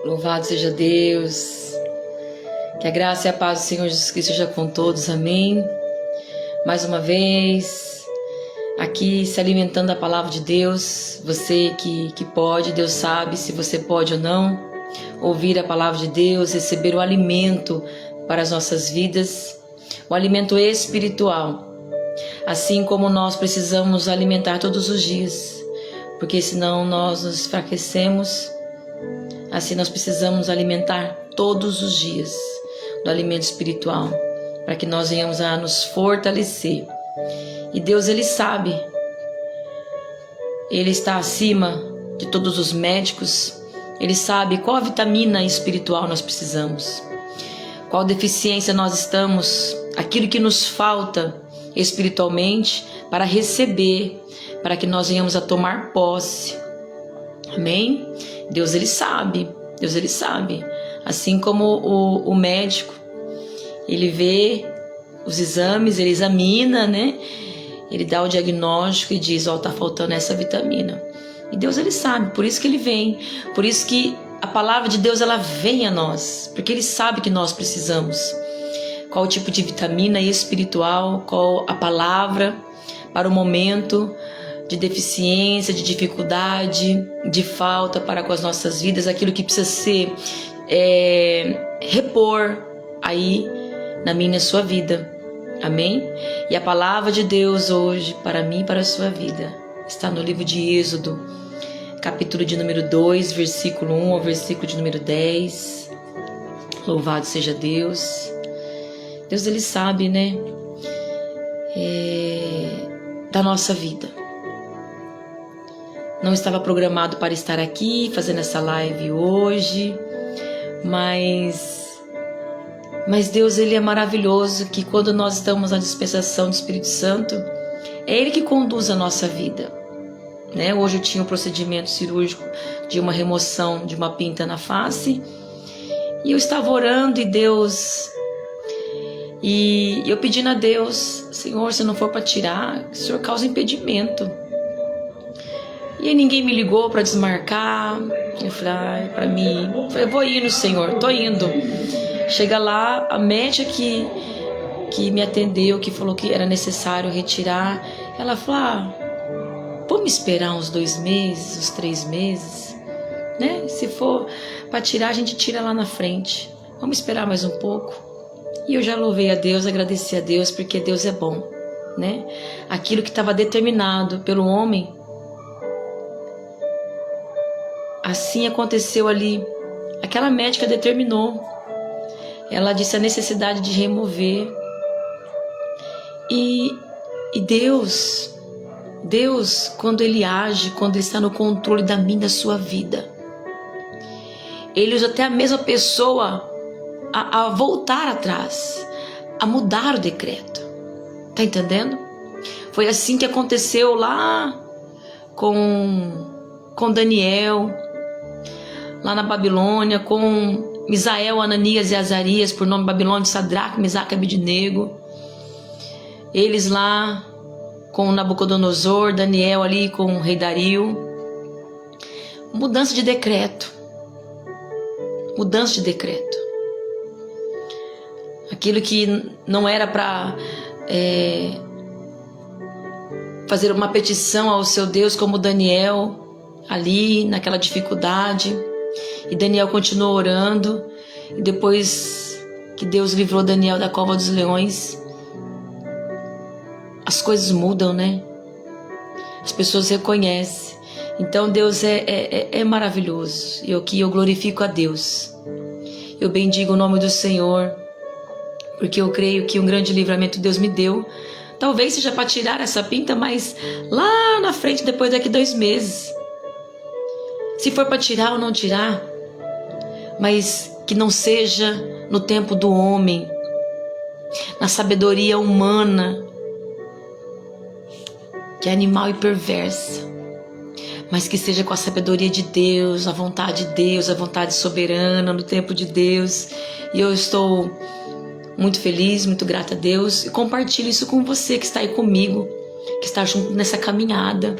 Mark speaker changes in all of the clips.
Speaker 1: Louvado seja Deus. Que a graça e a paz do Senhor Jesus Cristo seja com todos. Amém. Mais uma vez, aqui se alimentando da palavra de Deus. Você que pode, Deus sabe se você pode ou não, ouvir a palavra de Deus, receber o alimento para as nossas vidas, o alimento espiritual. Assim como nós precisamos alimentar todos os dias, porque senão nós nos enfraquecemos. Assim nós precisamos alimentar todos os dias do alimento espiritual, para que nós venhamos a nos fortalecer. E Deus, Ele sabe, Ele está acima de todos os médicos, Ele sabe qual vitamina espiritual nós precisamos, qual deficiência nós estamos, aquilo que nos falta espiritualmente para receber, para que nós venhamos a tomar posse. Amém? Deus, Ele sabe, Deus, Ele sabe. Assim como o médico, ele vê os exames, ele examina, né? Ele dá o diagnóstico e diz, tá faltando essa vitamina. E Deus, Ele sabe, por isso que Ele vem, por isso que a palavra de Deus, ela vem a nós, porque Ele sabe que nós precisamos. Qual o tipo de vitamina espiritual, qual a palavra para o momento de deficiência, de dificuldade, de falta para com as nossas vidas, aquilo que precisa ser repor aí na minha e na sua vida. Amém? E a palavra de Deus hoje, para mim e para a sua vida, está no livro de Êxodo, capítulo de número 2, versículo 1 ao versículo de número 10. Louvado seja Deus. Deus, Ele sabe, né? Da nossa vida. Não estava programado para estar aqui fazendo essa live hoje, mas Deus, Ele é maravilhoso, que quando nós estamos na dispensação do Espírito Santo, é Ele que conduz a nossa vida, né? Hoje eu tinha um procedimento cirúrgico de uma remoção de uma pinta na face, e eu estava orando e eu pedindo a Deus, Senhor, se não for para tirar, o Senhor causa impedimento. E aí ninguém me ligou para desmarcar. Eu falei, para mim, eu vou indo, Senhor, tô indo. Chega lá, a médica que me atendeu, que falou que era necessário retirar, ela falou, vamos esperar uns 2 meses, uns 3 meses, né? Se for para tirar, a gente tira lá na frente. Vamos esperar mais um pouco. E eu já louvei a Deus, agradeci a Deus, porque Deus é bom, né? Aquilo que estava determinado pelo homem, assim aconteceu ali. Aquela médica determinou. Ela disse a necessidade de remover. E Deus, quando Ele age, quando Ele está no controle da minha e da sua vida, Ele usa até a mesma pessoa a voltar atrás, a mudar o decreto. Tá entendendo? Foi assim que aconteceu lá com Daniel, lá na Babilônia, com Misael, Ananias e Azarias, por nome Babilônia, Sadraque, Mesaque e Abednego. Eles lá com Nabucodonosor, Daniel ali com o rei Dario. Mudança de decreto. Mudança de decreto. Aquilo que não era para fazer uma petição ao seu Deus, como Daniel, ali naquela dificuldade. E Daniel continuou orando. E depois que Deus livrou Daniel da cova dos leões, as coisas mudam, né? As pessoas reconhecem. Então Deus é maravilhoso. E aqui eu glorifico a Deus. Eu bendigo o nome do Senhor, porque eu creio que um grande livramento Deus me deu. Talvez seja para tirar essa pinta, mas lá na frente, depois daqui 2 meses. Se for para tirar ou não tirar, mas que não seja no tempo do homem, na sabedoria humana, que é animal e perversa, mas que seja com a sabedoria de Deus, a vontade de Deus, a vontade soberana, no tempo de Deus. E eu estou muito feliz, muito grata a Deus, e compartilho isso com você que está aí comigo, que está junto nessa caminhada.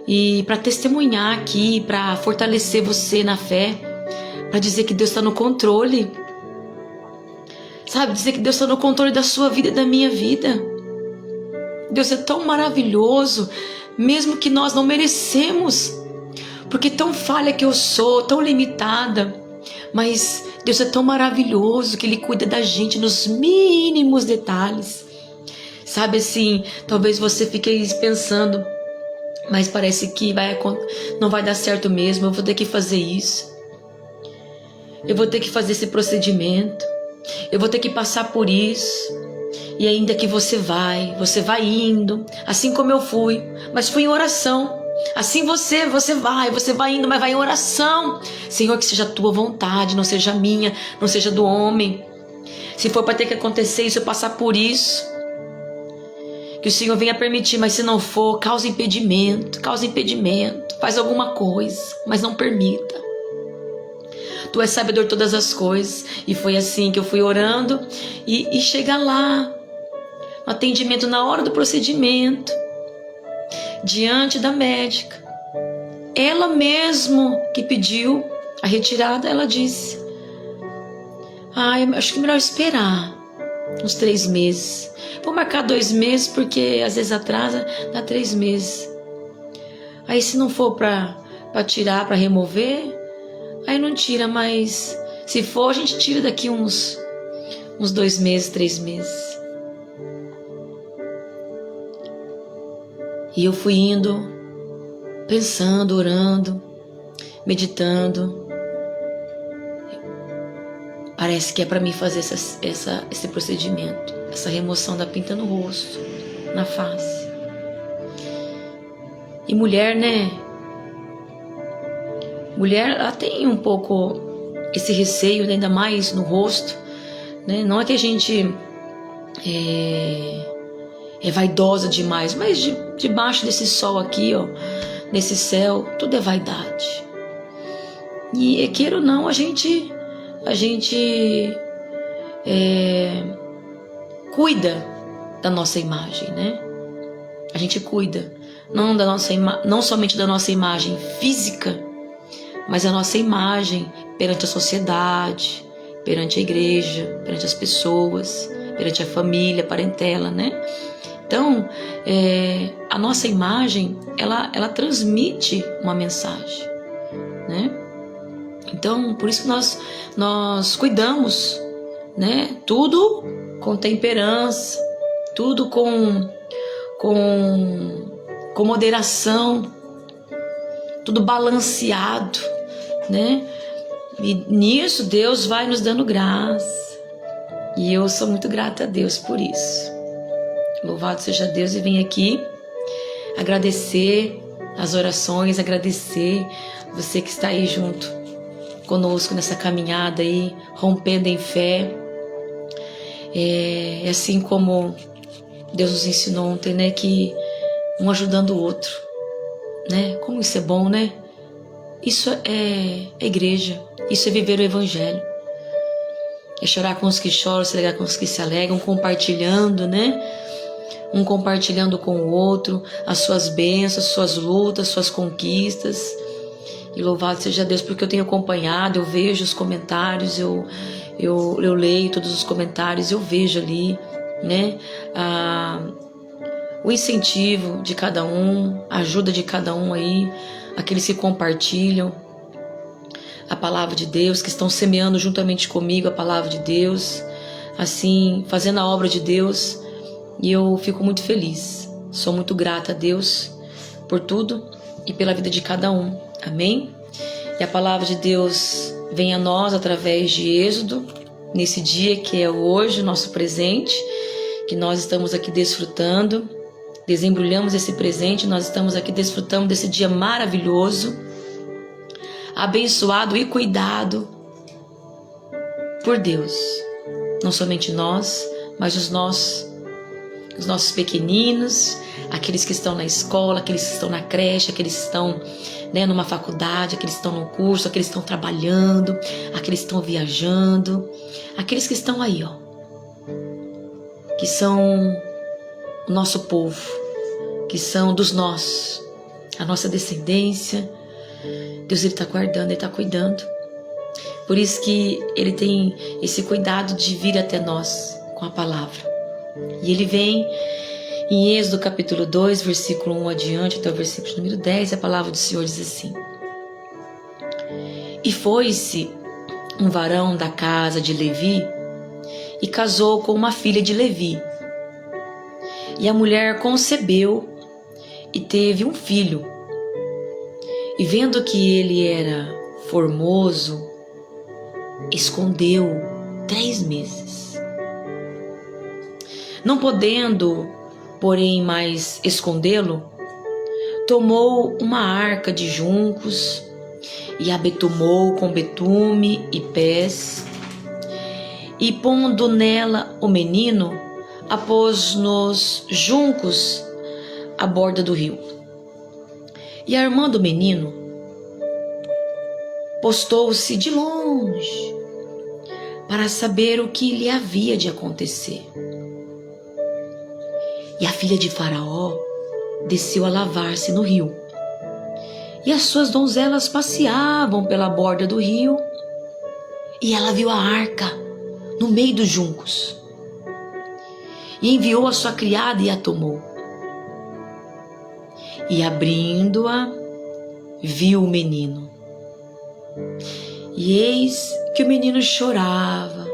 Speaker 1: e para testemunhar aqui, para fortalecer você na fé, para dizer que Deus está no controle. Sabe, dizer que Deus está no controle da sua vida e da minha vida. Deus é tão maravilhoso, mesmo que nós não merecemos, porque tão falha que eu sou, tão limitada, mas Deus é tão maravilhoso que Ele cuida da gente nos mínimos detalhes. Sabe assim, talvez você fique pensando, mas parece que não vai dar certo mesmo, eu vou ter que fazer isso, eu vou ter que fazer esse procedimento, eu vou ter que passar por isso. E ainda que você vai indo, assim como eu fui, mas fui em oração. Assim você vai indo, mas vai em oração. Senhor, que seja a tua vontade, não seja a minha, não seja do homem. Se for para ter que acontecer isso, eu passar por isso, que o Senhor venha permitir, mas se não for, causa impedimento, faz alguma coisa, mas não permita. Tu és sabedor de todas as coisas. E foi assim que eu fui orando e chegar lá, no atendimento, na hora do procedimento, diante da médica, ela mesmo que pediu a retirada, ela disse: eu acho que é melhor esperar uns 3 meses. Vou marcar 2 meses, porque às vezes atrasa, dá 3 meses. Aí se não for para tirar, para remover, aí não tira, mas se for, a gente tira daqui uns 2 meses, 3 meses. E eu fui indo, pensando, orando, meditando. Parece que é para mim fazer esse procedimento, essa remoção da pinta no rosto, na face. E mulher, né? Mulher, ela tem um pouco esse receio, ainda mais no rosto, né? Não é que a gente é vaidosa demais, mas debaixo desse sol aqui, ó, nesse céu, tudo é vaidade. E queira ou não, a gente cuida da nossa imagem, né? A gente cuida não somente da nossa imagem física, mas a nossa imagem perante a sociedade, perante a igreja, perante as pessoas, perante a família, a parentela, né? Então, a nossa imagem, ela transmite uma mensagem, né? Então, por isso que nós cuidamos, né? Tudo com temperança, tudo com moderação, tudo balanceado, né? E nisso Deus vai nos dando graça. E eu sou muito grata a Deus por isso. Louvado seja Deus, e vim aqui agradecer as orações, agradecer você que está aí junto conosco nessa caminhada aí, rompendo em fé. Assim como Deus nos ensinou ontem, né, que um ajudando o outro, né? Como isso é bom, né? Isso é igreja, isso é viver o evangelho. É chorar com os que choram, se alegrar com os que se alegram, compartilhando, né? Um compartilhando com o outro as suas bênçãos, suas lutas, suas conquistas. E louvado seja Deus, porque eu tenho acompanhado, eu vejo os comentários, eu leio todos os comentários, eu vejo ali, né? O incentivo de cada um, a ajuda de cada um aí, aqueles que compartilham a palavra de Deus, que estão semeando juntamente comigo a palavra de Deus, assim, fazendo a obra de Deus. E eu fico muito feliz, sou muito grata a Deus por tudo e pela vida de cada um, amém? E a palavra de Deus vem a nós através de Êxodo, nesse dia que é hoje, o nosso presente, que nós estamos aqui desfrutando, desembrulhamos esse presente, nós estamos aqui desfrutando desse dia maravilhoso, abençoado e cuidado por Deus. Não somente nós, mas os nossos pequeninos, aqueles que estão na escola, aqueles que estão na creche, aqueles que estão, né, numa faculdade, aqueles que estão no curso, aqueles que estão trabalhando, aqueles que estão viajando, aqueles que estão aí, ó, que são o nosso povo, que são dos nossos, a nossa descendência. Deus, Ele está guardando, Ele está cuidando. Por isso que Ele tem esse cuidado de vir até nós com a palavra. E Ele vem em Êxodo capítulo 2, versículo 1 adiante, até o versículo número 10, a palavra do Senhor diz assim: E foi-se um varão da casa de Levi e casou com uma filha de Levi. E a mulher concebeu e teve um filho. E vendo que ele era formoso, escondeu 3 meses. Não podendo, porém, mais escondê-lo, tomou uma arca de juncos e a betumou com betume e pés, e pondo nela o menino, a pôs nos juncos à borda do rio. E a irmã do menino postou-se de longe para saber o que lhe havia de acontecer. E a filha de Faraó desceu a lavar-se no rio. E as suas donzelas passeavam pela borda do rio, e ela viu a arca no meio dos juncos. E enviou a sua criada e a tomou. E abrindo-a, viu o menino. E eis que o menino chorava.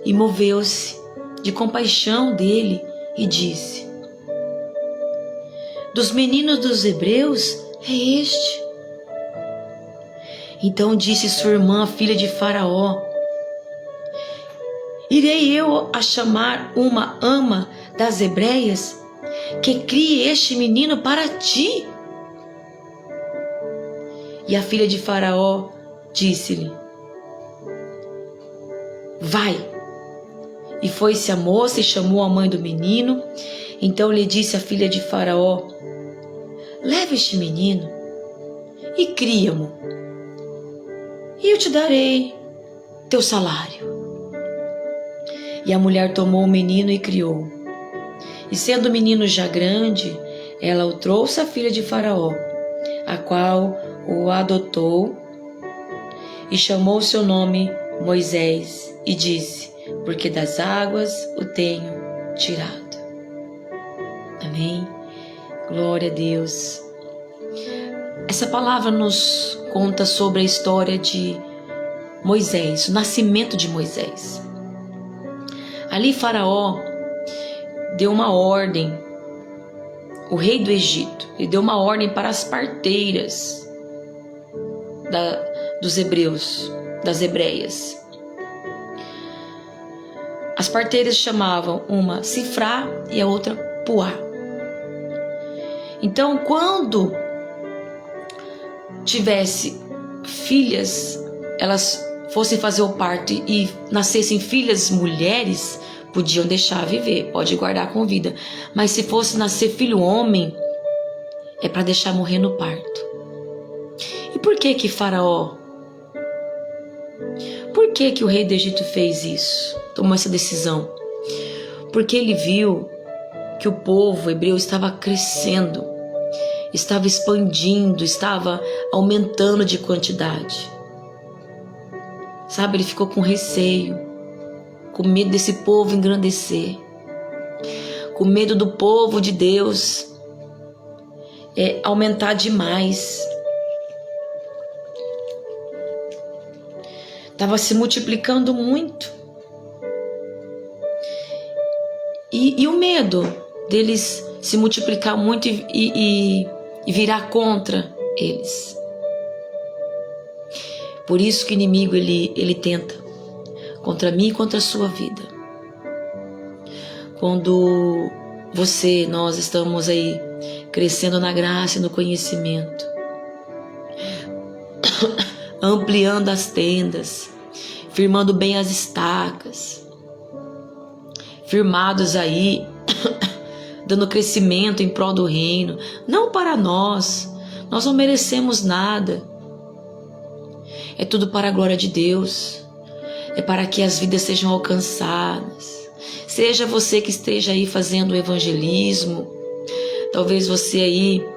Speaker 1: E moveu-se de compaixão dele e disse: Dos meninos dos hebreus é este. Então disse sua irmã, filha de Faraó: Irei eu a chamar uma ama das hebreias que crie este menino para ti. E a filha de Faraó disse-lhe: Vai. E foi-se a moça e chamou a mãe do menino. Então lhe disse a filha de Faraó: Leve este menino e cria-mo, e eu te darei teu salário. E a mulher tomou o menino e criou. E sendo o menino já grande, ela o trouxe à filha de Faraó, a qual o adotou, e chamou seu nome Moisés, e disse: Porque das águas o tenho tirado. Amém? Glória a Deus. Essa palavra nos conta sobre a história de Moisés, o nascimento de Moisés. Ali Faraó deu uma ordem, o rei do Egito, ele deu uma ordem para as parteiras dos hebreus, das hebreias. As parteiras chamavam uma Sifrá e a outra Puá. Então, quando tivesse filhas, elas fossem fazer o parto e nascessem filhas mulheres, podiam deixar viver, pode guardar com vida. Mas se fosse nascer filho homem, é para deixar morrer no parto. E por que Faraó? Por que o rei do Egito fez isso? Tomou essa decisão? Porque ele viu que o povo hebreu estava crescendo, estava expandindo, estava aumentando de quantidade. Sabe, ele ficou com receio, com medo desse povo engrandecer, com medo do povo de Deus aumentar demais. Estava se multiplicando muito. E o medo deles se multiplicar muito e virar contra eles. Por isso que o inimigo ele tenta contra mim e contra a sua vida. Quando nós estamos aí crescendo na graça e no conhecimento, ampliando as tendas, firmando bem as estacas, firmados aí, dando crescimento em prol do reino, não para nós não merecemos nada, é tudo para a glória de Deus, é para que as vidas sejam alcançadas. Seja você que esteja aí fazendo o evangelismo, talvez você aí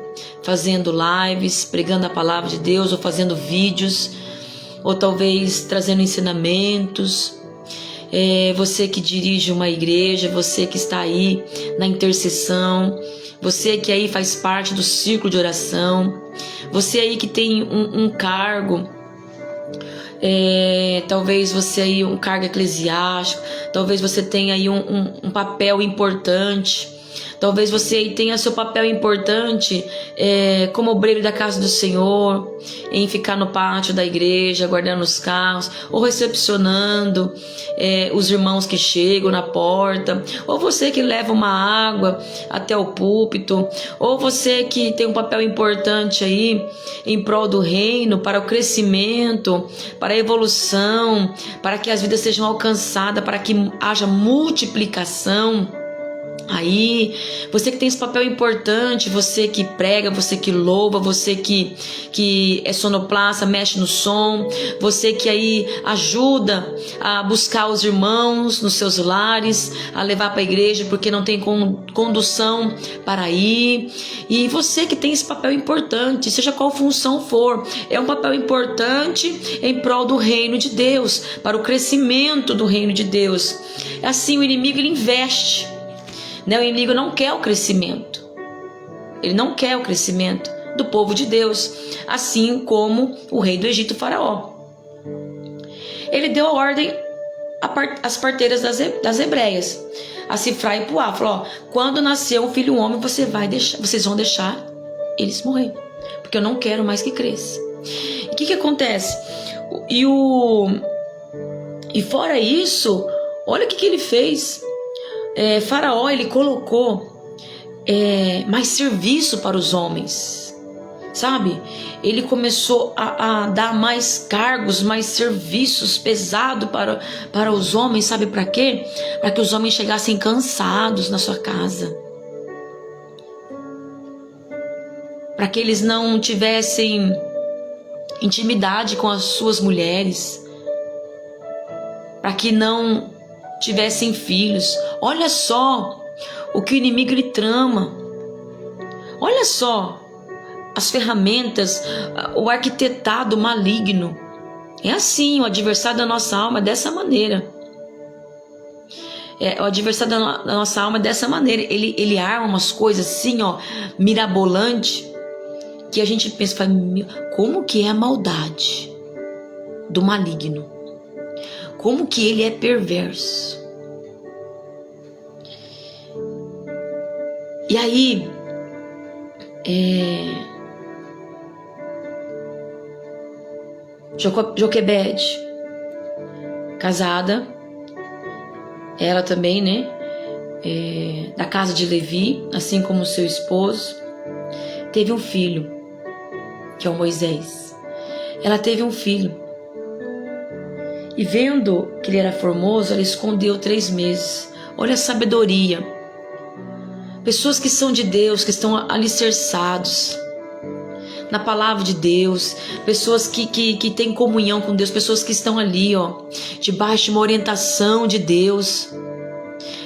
Speaker 1: fazendo lives, pregando a palavra de Deus, ou fazendo vídeos, ou talvez trazendo ensinamentos. Você que dirige uma igreja, você que está aí na intercessão, você que aí faz parte do círculo de oração, você aí que tem um cargo, talvez você aí um cargo eclesiástico, talvez você tenha aí um papel importante, talvez você aí tenha seu papel importante como obreiro da casa do Senhor, em ficar no pátio da igreja, guardando os carros, ou recepcionando os irmãos que chegam na porta, ou você que leva uma água até o púlpito, ou você que tem um papel importante aí em prol do reino, para o crescimento, para a evolução, para que as vidas sejam alcançadas, para que haja multiplicação. Aí, você que tem esse papel importante, você que prega, você que louva, você que é sonoplasta, mexe no som, você que aí ajuda a buscar os irmãos nos seus lares, a levar para a igreja porque não tem condução para ir, e você que tem esse papel importante, seja qual função for, é um papel importante em prol do reino de Deus, para o crescimento do reino de Deus. Assim, o inimigo ele investe. O inimigo não quer o crescimento. Ele não quer o crescimento do povo de Deus, assim como o rei do Egito, Faraó. Ele deu a ordem às parteiras das hebreias, a Sifra e Puá. Falou: quando nascer um filho homem, vocês vão deixar eles morrer, porque eu não quero mais que cresça. E o que acontece? E fora isso, olha o que ele fez. Faraó, ele colocou mais serviço para os homens, sabe? Ele começou a dar mais cargos, mais serviços pesados para os homens, sabe para quê? Para que os homens chegassem cansados na sua casa, para que eles não tivessem intimidade com as suas mulheres, para que não tivessem filhos. Olha só o que o inimigo lhe trama. Olha só as ferramentas, o arquitetado maligno. É assim, o adversário da nossa alma é dessa maneira. O adversário da nossa alma é dessa maneira. Ele arma umas coisas assim, mirabolante, que a gente pensa, como que é a maldade do maligno? Como que ele é perverso? E aí, Joquebede, casada, ela também, né? Da casa de Levi, assim como seu esposo, teve um filho, que é o Moisés. Ela teve um filho. E vendo que ele era formoso, ela escondeu 3 meses. Olha a sabedoria. Pessoas que são de Deus, que estão alicerçados na palavra de Deus, pessoas que têm comunhão com Deus, pessoas que estão ali, debaixo de uma orientação de Deus,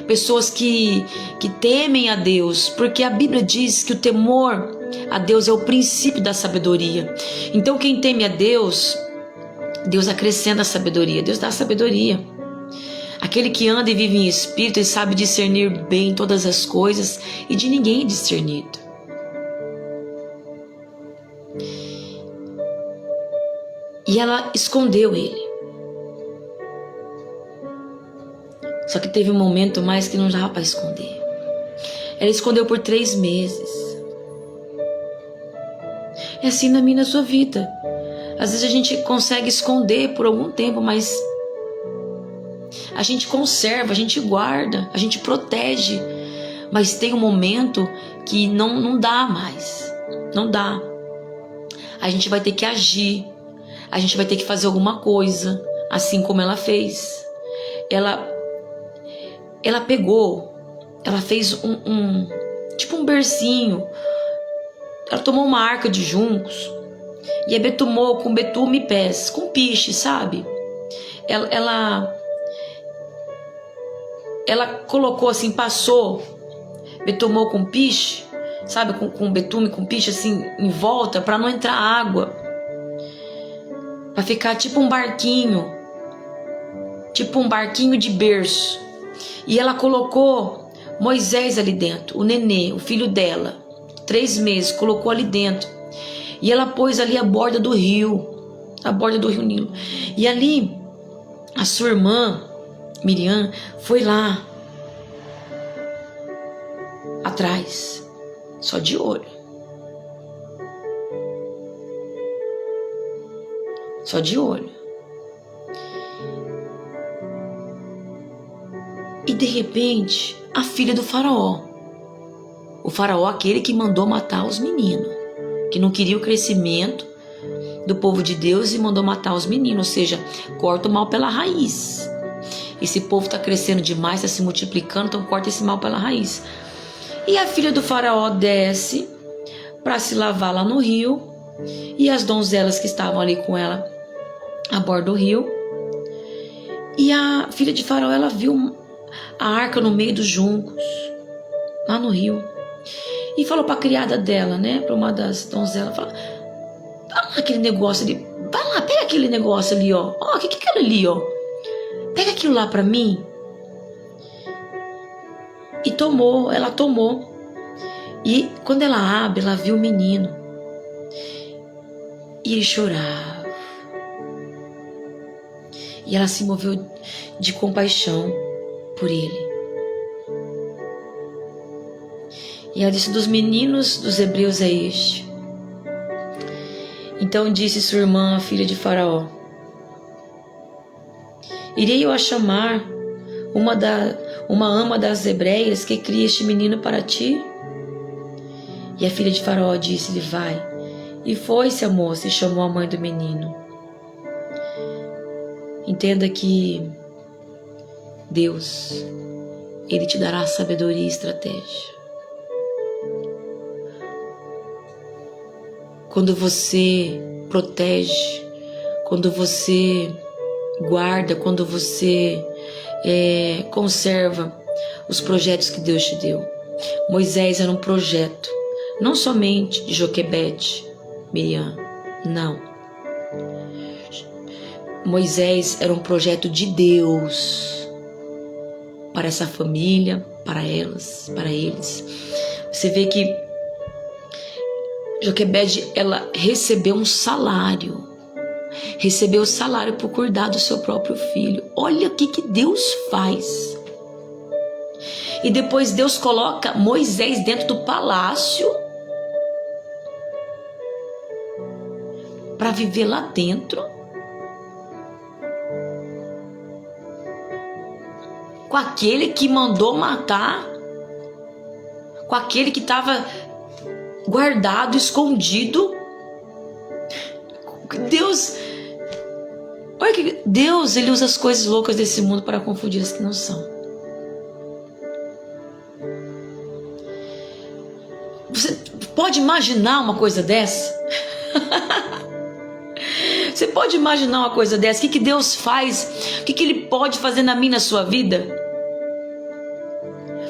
Speaker 1: pessoas que temem a Deus, porque a Bíblia diz que o temor a Deus é o princípio da sabedoria. Então quem teme a Deus, Deus acrescenta a sabedoria, Deus dá sabedoria. Aquele que anda e vive em espírito e sabe discernir bem todas as coisas, e de ninguém é discernido. E ela escondeu ele. Só que teve um momento mais que não dava para esconder. Ela escondeu por 3 meses. É assim na minha, na sua vida. Às vezes a gente consegue esconder por algum tempo, mas a gente conserva, a gente guarda, a gente protege. Mas tem um momento que não dá mais. Não dá. A gente vai ter que agir. A gente vai ter que fazer alguma coisa, assim como ela fez. Ela pegou, ela fez tipo um bercinho. Ela tomou uma arca de juncos e a betumou com betume e pés, com piche, sabe? Ela colocou assim, passou, betumou com piche sabe, com betume, com piche assim em volta, para não entrar água, para ficar tipo um barquinho de berço. E ela colocou Moisés ali dentro, o nenê, o filho dela, 3 meses, colocou ali dentro. E ela pôs ali a borda do rio Nilo. E ali a sua irmã Miriam foi lá atrás, só de olho. Só de olho. E de repente, a filha do faraó. O faraó, aquele que mandou matar os meninos, que não queria o crescimento do povo de Deus e mandou matar os meninos, ou seja, corta o mal pela raiz. Esse povo está crescendo demais, está se multiplicando, então corta esse mal pela raiz. E a filha do faraó desce para se lavar lá no rio, e as donzelas que estavam ali com ela a bordo do rio. E a filha de faraó, ela viu a arca no meio dos juncos, lá no rio, e falou para a criada dela, né, para uma das donzelas, falou: vai lá aquele negócio ali, vai lá, pega aquele negócio ali, ó, o que é aquilo ali, ó, pega aquilo lá para mim. E ela tomou, e quando ela abre, ela viu o menino, e ele chorava, e ela se moveu de compaixão por ele. E ela disse: dos meninos dos hebreus é este. Então disse sua irmã, a filha de Faraó: irei eu a chamar uma ama das hebreias que cria este menino para ti? E a filha de Faraó disse-lhe: vai. E foi-se a moça e chamou a mãe do menino. Entenda que Deus, Ele te dará sabedoria e estratégia. Quando você protege, quando você guarda, quando você conserva os projetos que Deus te deu. Moisés era um projeto, não somente de Joquebede, Miriam, não. Moisés era um projeto de Deus para essa família, para elas, para eles. Você vê que Joquebede, ela recebeu um salário. Recebeu o salário por cuidar do seu próprio filho. Olha o que Deus faz. E depois Deus coloca Moisés dentro do palácio para viver lá dentro, com aquele que mandou matar, com aquele que estava guardado, escondido. Deus, olha que Deus, Ele usa as coisas loucas desse mundo para confundir as que não são. Você pode imaginar uma coisa dessa? Você pode imaginar uma coisa dessa? O que Deus faz? O que Ele pode fazer na minha, na sua vida?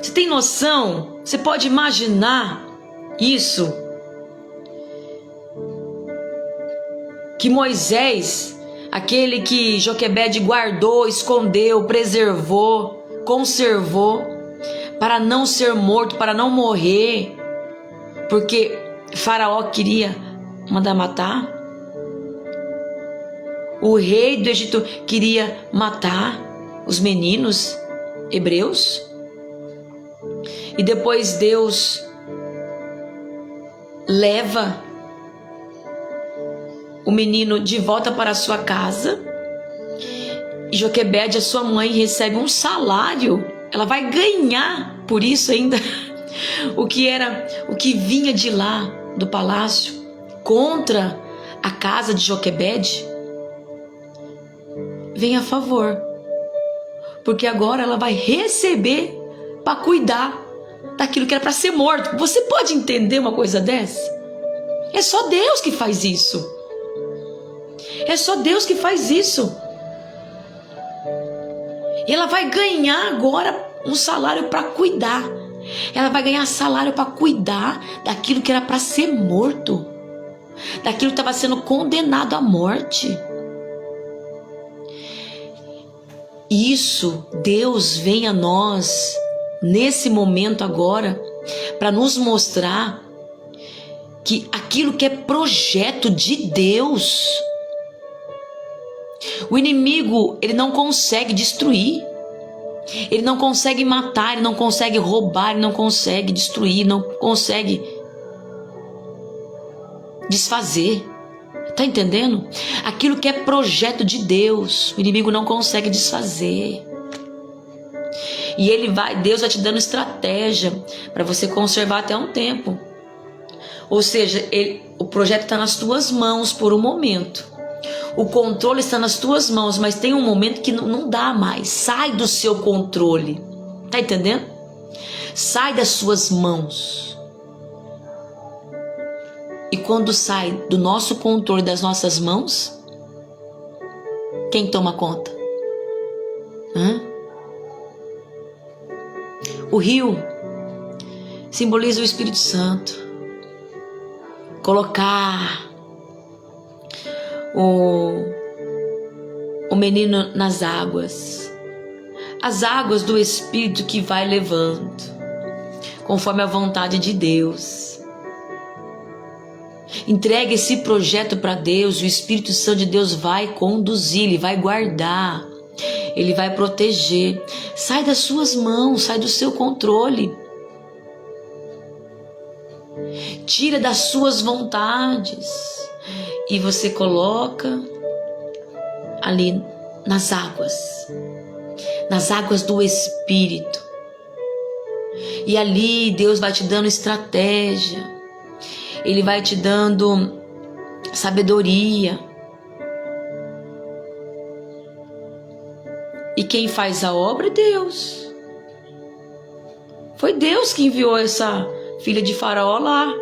Speaker 1: Você tem noção? Você pode imaginar isso? Que Moisés, aquele que Joquebede guardou, escondeu, preservou, conservou, para não ser morto, para não morrer, porque Faraó queria mandar matar. O rei do Egito queria matar os meninos hebreus. E depois Deus leva o menino de volta para a sua casa. E Joquebede, a sua mãe, recebe um salário. Ela vai ganhar por isso ainda o que vinha de lá do palácio contra a casa de Joquebede. Vem a favor, porque agora ela vai receber para cuidar daquilo que era para ser morto. Você pode entender uma coisa dessa? É só Deus que faz isso. É só Deus que faz isso. E ela vai ganhar agora um salário para cuidar. Ela vai ganhar salário para cuidar daquilo que era para ser morto, daquilo que estava sendo condenado à morte. Isso, Deus vem a nós nesse momento agora para nos mostrar que aquilo que é projeto de Deus, o inimigo, ele não consegue destruir, ele não consegue matar, ele não consegue roubar, ele não consegue destruir, não consegue desfazer. Tá entendendo? Aquilo que é projeto de Deus, o inimigo não consegue desfazer. E Deus vai te dando estratégia para você conservar até um tempo. Ou seja, o projeto está nas tuas mãos por um momento. O controle está nas tuas mãos, mas tem um momento que não dá mais. Sai do seu controle. Tá entendendo? Sai das suas mãos. E quando sai do nosso controle, das nossas mãos, quem toma conta? O rio simboliza o Espírito Santo. Colocar o menino nas águas. As águas do Espírito que vai levando, conforme a vontade de Deus. Entregue esse projeto para Deus, o Espírito Santo de Deus vai conduzir, Ele vai guardar, Ele vai proteger. Sai das suas mãos, sai do seu controle. Tira das suas vontades e você coloca ali nas águas do Espírito. E ali Deus vai te dando estratégia. Ele vai te dando sabedoria. E quem faz a obra é Deus. Foi Deus que enviou essa filha de Faraó lá.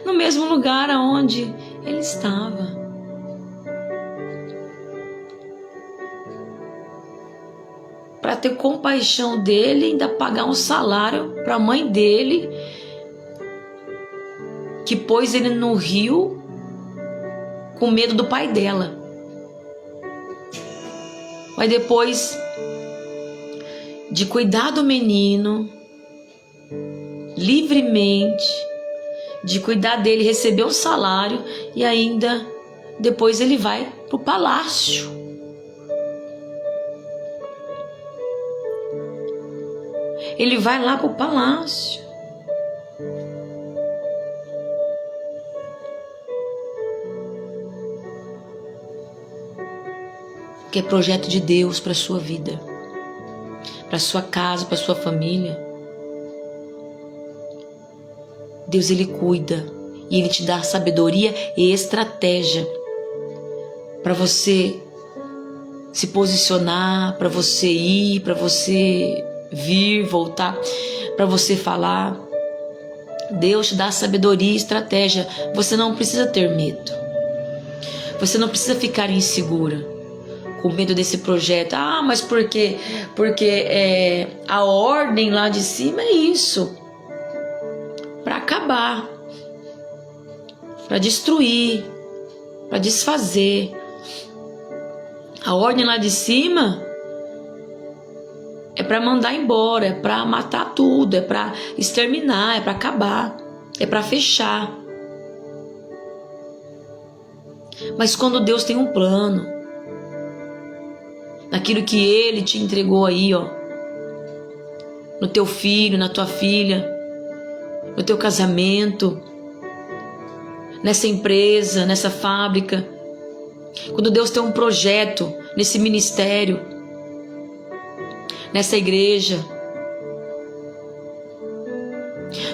Speaker 1: No mesmo lugar onde ele estava. Para ter compaixão dele e ainda pagar um salário para a mãe dele, que pôs ele no rio com medo do pai dela. Mas depois de cuidar do menino livremente, de cuidar dele, receber um salário, e ainda depois ele vai para o palácio. Ele vai lá para o palácio. Que é projeto de Deus para a sua vida, para a sua casa, para a sua família. Deus, Ele cuida e Ele te dá sabedoria e estratégia para você se posicionar, para você ir, para você vir, voltar, para você falar. Deus te dá sabedoria e estratégia. Você não precisa ter medo. Você não precisa ficar insegura, com medo desse projeto. Mas por quê? Porque a ordem lá de cima é isso. Para acabar. Para destruir. Para desfazer. A ordem lá de cima é para mandar embora, é para matar tudo, é para exterminar, é para acabar, é para fechar. Mas quando Deus tem um plano, naquilo que Ele te entregou aí, no teu filho, na tua filha, no teu casamento, nessa empresa, nessa fábrica, quando Deus tem um projeto nesse ministério, nessa igreja,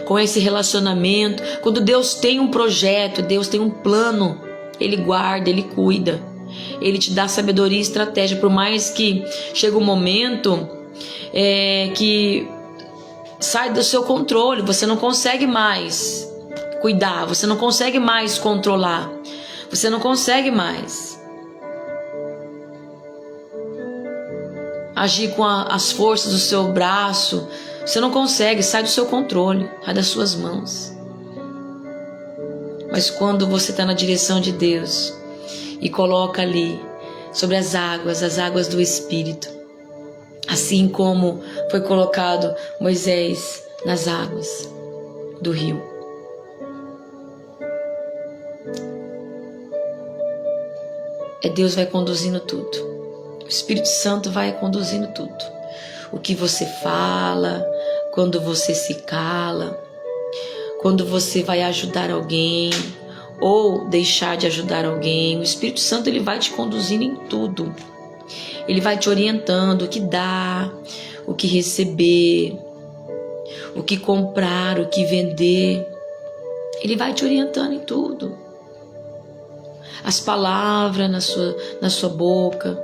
Speaker 1: com esse relacionamento, quando Deus tem um projeto, Deus tem um plano, Ele guarda, Ele cuida. Ele te dá sabedoria e estratégia, por mais que chega um momento que sai do seu controle, você não consegue mais cuidar, você não consegue mais controlar, você não consegue mais. agir com as forças do seu braço. Você não consegue, sai do seu controle, sai das suas mãos. Mas quando você está na direção de Deus e coloca ali sobre as águas do Espírito, assim como foi colocado Moisés nas águas do rio. Deus vai conduzindo tudo. O Espírito Santo vai conduzindo tudo. O que você fala, quando você se cala, quando você vai ajudar alguém ou deixar de ajudar alguém, o Espírito Santo ele vai te conduzindo em tudo. Ele vai te orientando o que dar, o que receber, o que comprar, o que vender. Ele vai te orientando em tudo. As palavras na sua boca,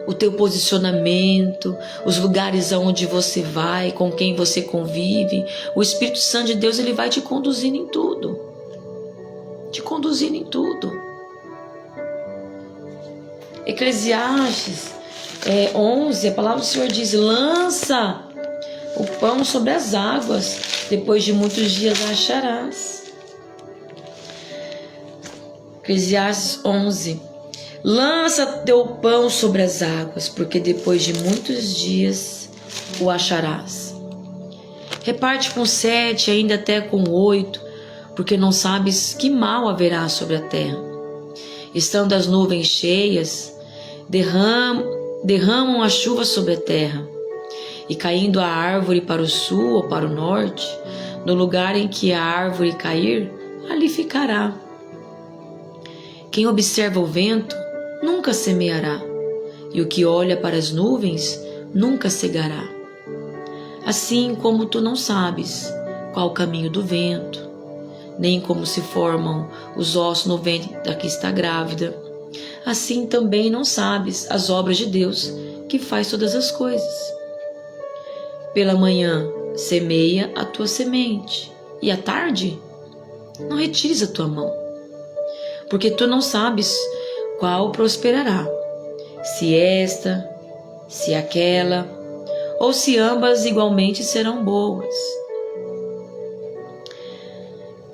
Speaker 1: o teu posicionamento, os lugares aonde você vai, com quem você convive. O Espírito Santo de Deus ele vai te conduzindo em tudo. Te conduzindo em tudo. Eclesiastes 11, a palavra do Senhor diz: lança o pão sobre as águas, depois de muitos dias acharás. Eclesiastes 11. Lança teu pão sobre as águas, porque depois de muitos dias o acharás. Reparte com 7, ainda até com 8, porque não sabes que mal haverá sobre a terra. Estando as nuvens cheias, derramam a chuva sobre a terra, e caindo a árvore para o sul ou para o norte, no lugar em que a árvore cair, ali ficará. Quem observa o vento nunca semeará, e o que olha para as nuvens nunca cegará. Assim como tu não sabes qual o caminho do vento, nem como se formam os ossos no ventre da que está grávida, assim também não sabes as obras de Deus, que faz todas as coisas. Pela manhã semeia a tua semente, e à tarde não retires a tua mão, porque tu não sabes qual prosperará, se esta, se aquela, ou se ambas igualmente serão boas.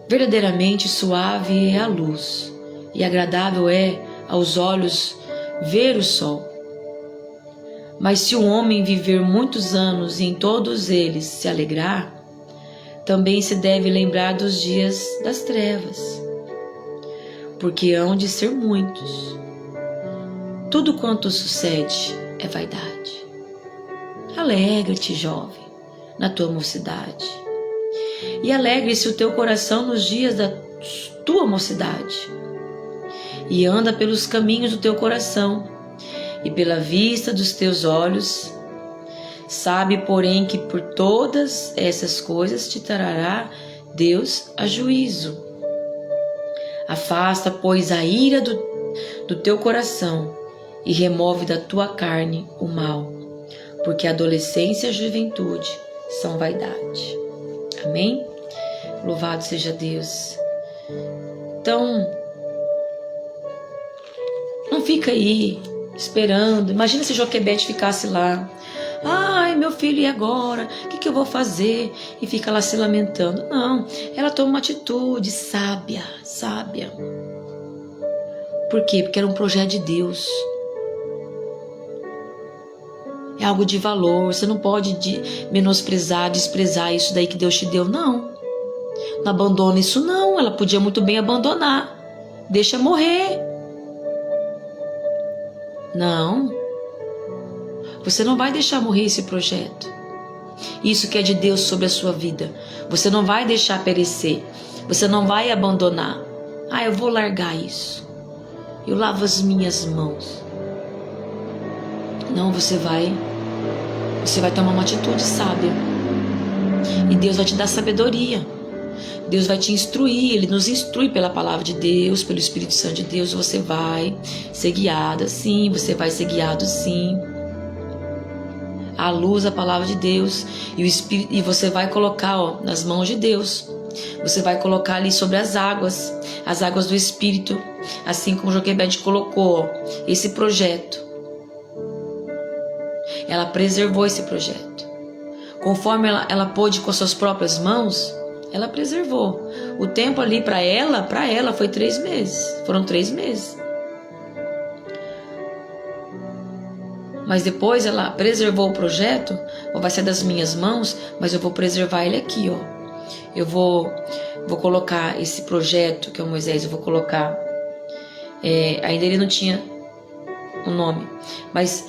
Speaker 1: Verdadeiramente suave é a luz, e agradável é aos olhos ver o sol. Mas se um homem viver muitos anos e em todos eles se alegrar, também se deve lembrar dos dias das trevas, porque hão de ser muitos. Tudo quanto sucede é vaidade. Alegra-te, jovem, na tua mocidade, e alegre-se o teu coração nos dias da tua mocidade, e anda pelos caminhos do teu coração e pela vista dos teus olhos. Sabe, porém, que por todas essas coisas te trará Deus a juízo. Afasta, pois, a ira do teu coração e remove da tua carne o mal, porque a adolescência e a juventude são vaidade. Amém? Louvado seja Deus. Então, não fica aí esperando. Imagina se Joquebede ficasse lá. Ai, meu filho, e agora? O que eu vou fazer? E fica lá se lamentando. Não, ela toma uma atitude sábia. Por quê? Porque era um projeto de Deus. É algo de valor. Você não pode menosprezar, desprezar isso daí que Deus te deu. Não abandona isso não. Ela podia muito bem abandonar. Deixa morrer. Não. Você não vai deixar morrer esse projeto. Isso que é de Deus sobre a sua vida. Você não vai deixar perecer. Você não vai abandonar. Eu vou largar isso. Eu lavo as minhas mãos. Não, você vai tomar uma atitude sábia. E Deus vai te dar sabedoria. Deus vai te instruir. Ele nos instrui pela palavra de Deus, pelo Espírito Santo de Deus. Você vai ser guiada, sim. Você vai ser guiado, sim. A luz, a palavra de Deus, e o Espírito, e você vai colocar nas mãos de Deus. Você vai colocar ali sobre as águas do Espírito, assim como Joquebede colocou esse projeto. ela preservou esse projeto. Conforme ela pôde com suas próprias mãos, ela preservou. O tempo ali para ela foi 3 meses. Foram 3 meses. Mas depois ela preservou o projeto. Vai sair das minhas mãos, mas eu vou preservar ele aqui, ó. Eu vou colocar esse projeto, que é o Moisés, eu vou colocar... ainda ele não tinha um nome, mas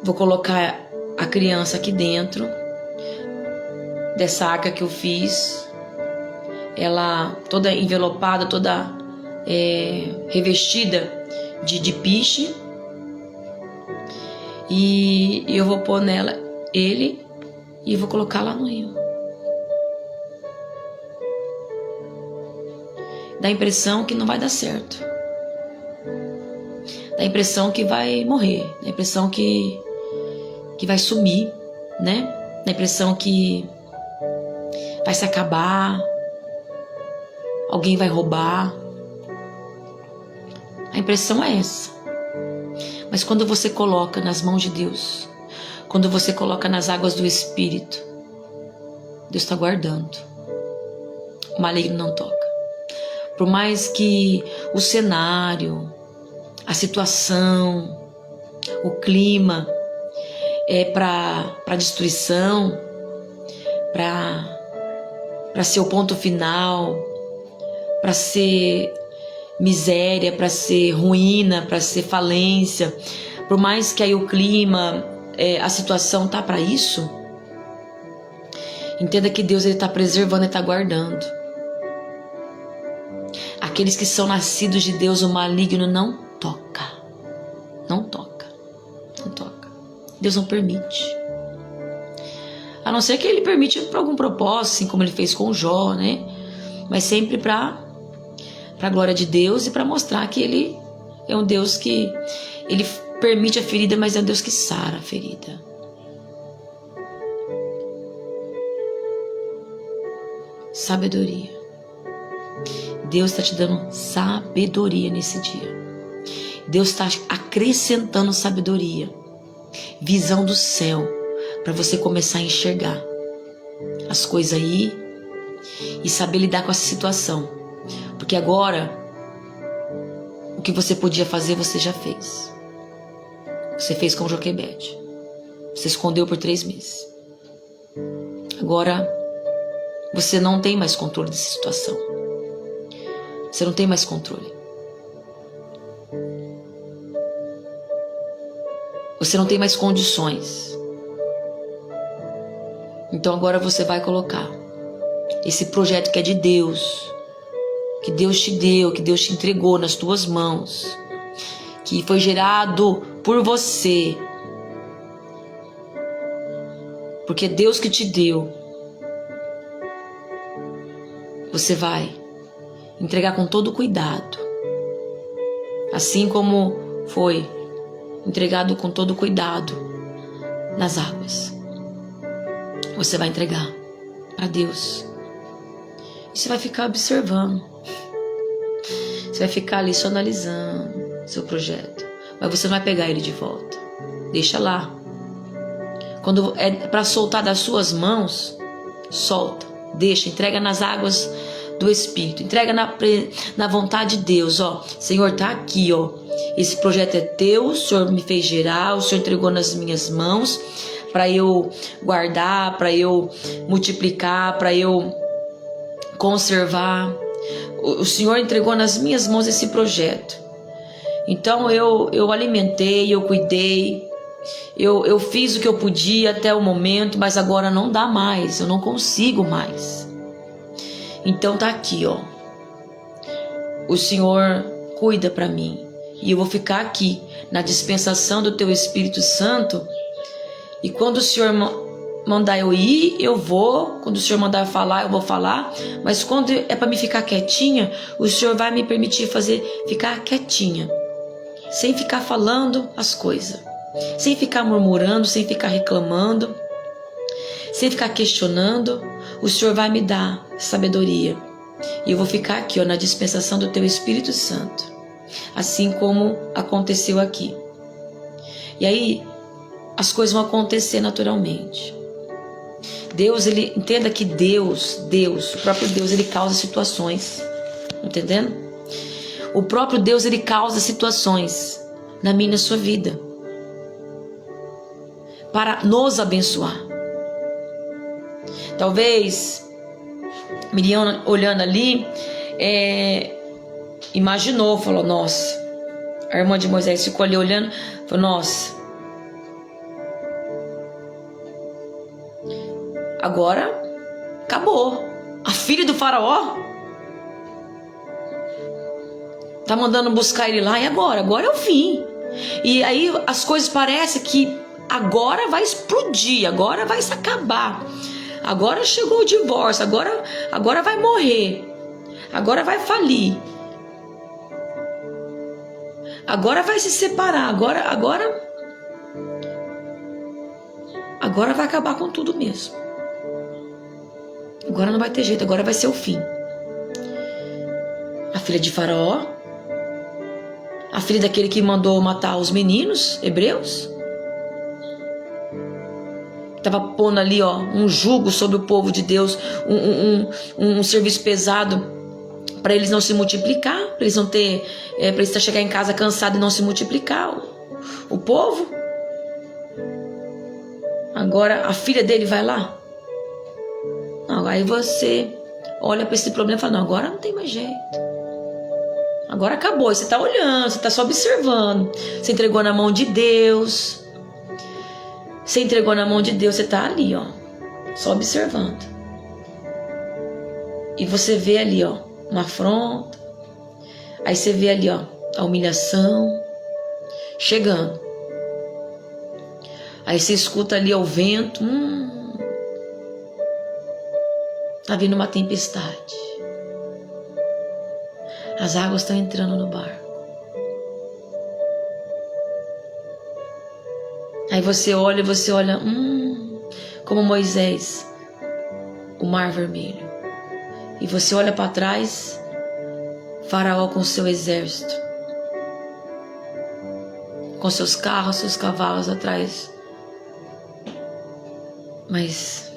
Speaker 1: vou colocar a criança aqui dentro dessa arca que eu fiz, ela toda envelopada, toda revestida de piche, e eu vou pôr nela ele e vou colocar lá no rio. Dá a impressão que não vai dar certo, dá a impressão que vai morrer, dá a impressão que vai sumir, né? Dá a impressão que vai se acabar, alguém vai roubar. A impressão é essa. Mas quando você coloca nas mãos de Deus, quando você coloca nas águas do Espírito, Deus está guardando. O maligno não toca. Por mais que o cenário, a situação, o clima é para destruição, para ser o ponto final, para ser miséria, para ser ruína, para ser falência, por mais que aí o clima, a situação tá para isso, entenda que Deus está preservando e está guardando. Aqueles que são nascidos de Deus, o maligno não toca. Não toca. Não toca. Deus não permite. A não ser que ele permite por algum propósito, assim como ele fez com Jó, né? Mas sempre para a glória de Deus e para mostrar que ele é um Deus que ele permite a ferida, mas é um Deus que sara a ferida. Sabedoria. Deus está te dando sabedoria nesse dia. Deus está acrescentando sabedoria, visão do céu, para você começar a enxergar as coisas aí e saber lidar com essa situação. Porque agora, o que você podia fazer, você já fez. Você fez com Joquebede. Você escondeu por 3 meses. Agora, você não tem mais controle dessa situação. Você não tem mais controle. Você não tem mais condições. Então agora você vai colocar esse projeto que é de Deus, que Deus te deu, que Deus te entregou nas tuas mãos, que foi gerado por você, porque é Deus que te deu. Você vai entregar com todo cuidado, assim como foi entregado com todo cuidado nas águas. Você vai entregar para Deus e você vai ficar observando. Você vai ficar ali só analisando seu projeto, mas você não vai pegar ele de volta. Deixa lá. Quando é para soltar das suas mãos, solta, deixa, entrega nas águas do Espírito, entrega na vontade de Deus. Ó, Senhor, tá aqui, ó, esse projeto é teu, o Senhor me fez gerar, o Senhor entregou nas minhas mãos para eu guardar, para eu multiplicar, para eu conservar. O Senhor entregou nas minhas mãos esse projeto. Então eu alimentei, eu cuidei, eu fiz o que eu podia até o momento, mas agora não dá mais, eu não consigo mais. Então tá aqui, ó. O Senhor cuida para mim e eu vou ficar aqui na dispensação do teu Espírito Santo. E quando o Senhor mandar eu ir, eu vou. Quando o Senhor mandar eu falar, eu vou falar. Mas quando é para me ficar quietinha, o Senhor vai me permitir ficar quietinha, sem ficar falando as coisas, sem ficar murmurando, sem ficar reclamando, sem ficar questionando. O Senhor vai me dar sabedoria e eu vou ficar aqui, ó, na dispensação do teu Espírito Santo, assim como aconteceu aqui. E aí as coisas vão acontecer naturalmente. Deus, ele entenda que Deus, o próprio Deus, ele causa situações, entendendo? O próprio Deus, ele causa situações na minha e na sua vida para nos abençoar. Talvez Miriam, olhando ali, imaginou, falou, nossa, a irmã de Moisés ficou ali olhando, falou, nossa, agora acabou. A filha do faraó tá mandando buscar ele lá, e agora? Agora é o fim. E aí as coisas parecem que agora vai explodir, agora vai se acabar. Agora chegou o divórcio, agora vai morrer. Agora vai falir. Agora vai se separar, agora vai acabar com tudo mesmo. Agora não vai ter jeito, agora vai ser o fim. A filha de Faraó, a filha daquele que mandou matar os meninos hebreus, estava pondo ali, ó, um jugo sobre o povo de Deus, um serviço pesado para eles não se multiplicar, para eles não ter, para eles chegar em casa cansado e não se multiplicar, o povo. Agora a filha dele vai lá. Não, aí você olha para esse problema e fala, não, agora não tem mais jeito. Agora acabou, você está olhando, você está só observando. Você entregou na mão de Deus. Você entregou na mão de Deus, você está ali, ó, só observando. E você vê ali, ó, uma afronta. Aí você vê ali, ó, a humilhação chegando. Aí você escuta ali, ó, o vento. Tá vindo uma tempestade. As águas estão entrando no barco. Aí você olha, como Moisés, o mar vermelho. E você olha para trás, Faraó com seu exército, com seus carros, seus cavalos atrás. Mas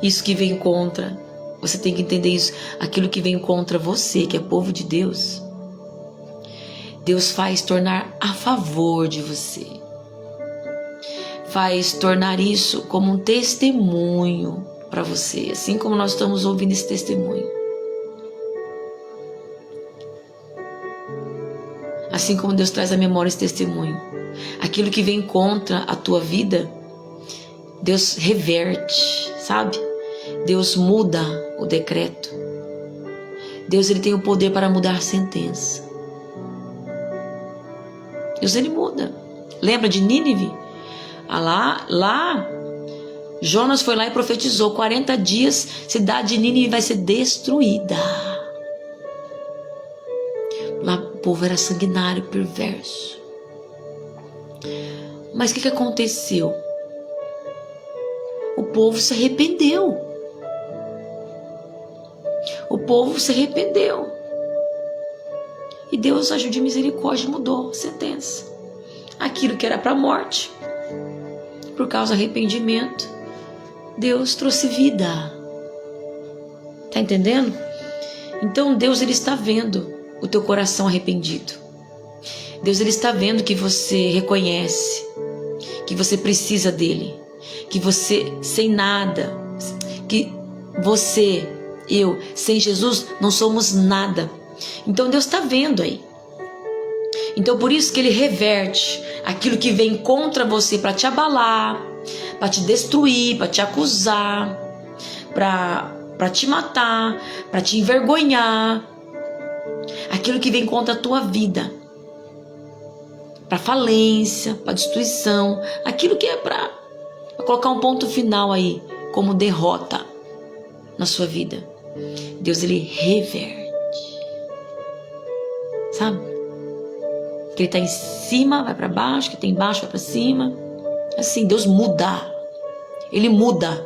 Speaker 1: isso que vem contra, você tem que entender isso, aquilo que vem contra você, que é povo de Deus, Deus faz tornar a favor de você. Faz tornar isso como um testemunho para você, assim como nós estamos ouvindo esse testemunho. Assim como Deus traz à memória esse testemunho. Aquilo que vem contra a tua vida, Deus reverte, sabe? Deus muda o decreto. Deus, ele tem o poder para mudar a sentença. Deus, ele muda. Lembra de Nínive? Lá, Jonas foi lá e profetizou: 40 dias, cidade de Nínive vai ser destruída. Lá o povo era sanguinário, perverso. Mas o que aconteceu? O povo se arrependeu. O povo se arrependeu. E Deus agiu de misericórdia e mudou a sentença. Aquilo que era para a morte, por causa do arrependimento, Deus trouxe vida. Tá entendendo? Então Deus, ele está vendo o teu coração arrependido. Deus, ele está vendo que você reconhece que você precisa dele, que você sem nada, que você, eu, sem Jesus não somos nada. Então Deus está vendo aí. Então por isso que ele reverte aquilo que vem contra você para te abalar, para te destruir, para te acusar, para te matar, para te envergonhar. Aquilo que vem contra a tua vida, para falência, para destruição, aquilo que é para colocar um ponto final aí, como derrota na sua vida. Deus, ele reverte. Sabe? Que ele está em cima, vai para baixo, que tem embaixo, vai para cima. Assim, Deus muda. Ele muda.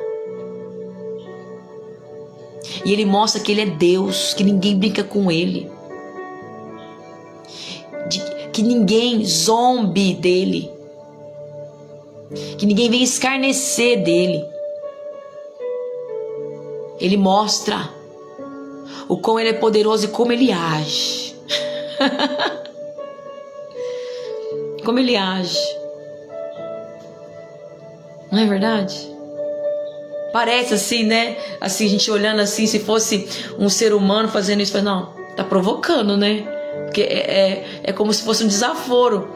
Speaker 1: E ele mostra que ele é Deus, que ninguém brinca com ele. Que ninguém zombe dele. que ninguém venha escarnecer dele. Ele mostra o quão ele é poderoso e como ele age. Como ele age. Não é verdade? Parece assim, né? Assim, a gente olhando assim, se fosse um ser humano fazendo isso, não, tá provocando, né? Porque é como se fosse um desaforo.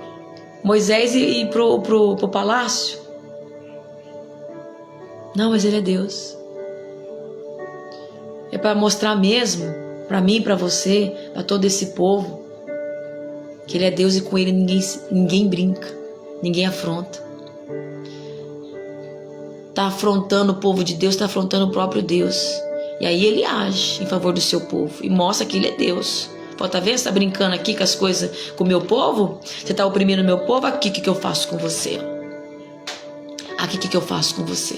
Speaker 1: Moisés ir pro palácio. Não, mas ele é Deus. É para mostrar mesmo, para mim, para você, para todo esse povo, que ele é Deus e com ele ninguém brinca, ninguém afronta. Está afrontando o povo de Deus, está afrontando o próprio Deus. E aí ele age em favor do seu povo e mostra que ele é Deus. Pô, tá vendo? Você tá brincando aqui com as coisas com o meu povo? Você tá oprimindo o meu povo? Aqui, o que eu faço com você? Aqui, o que eu faço com você?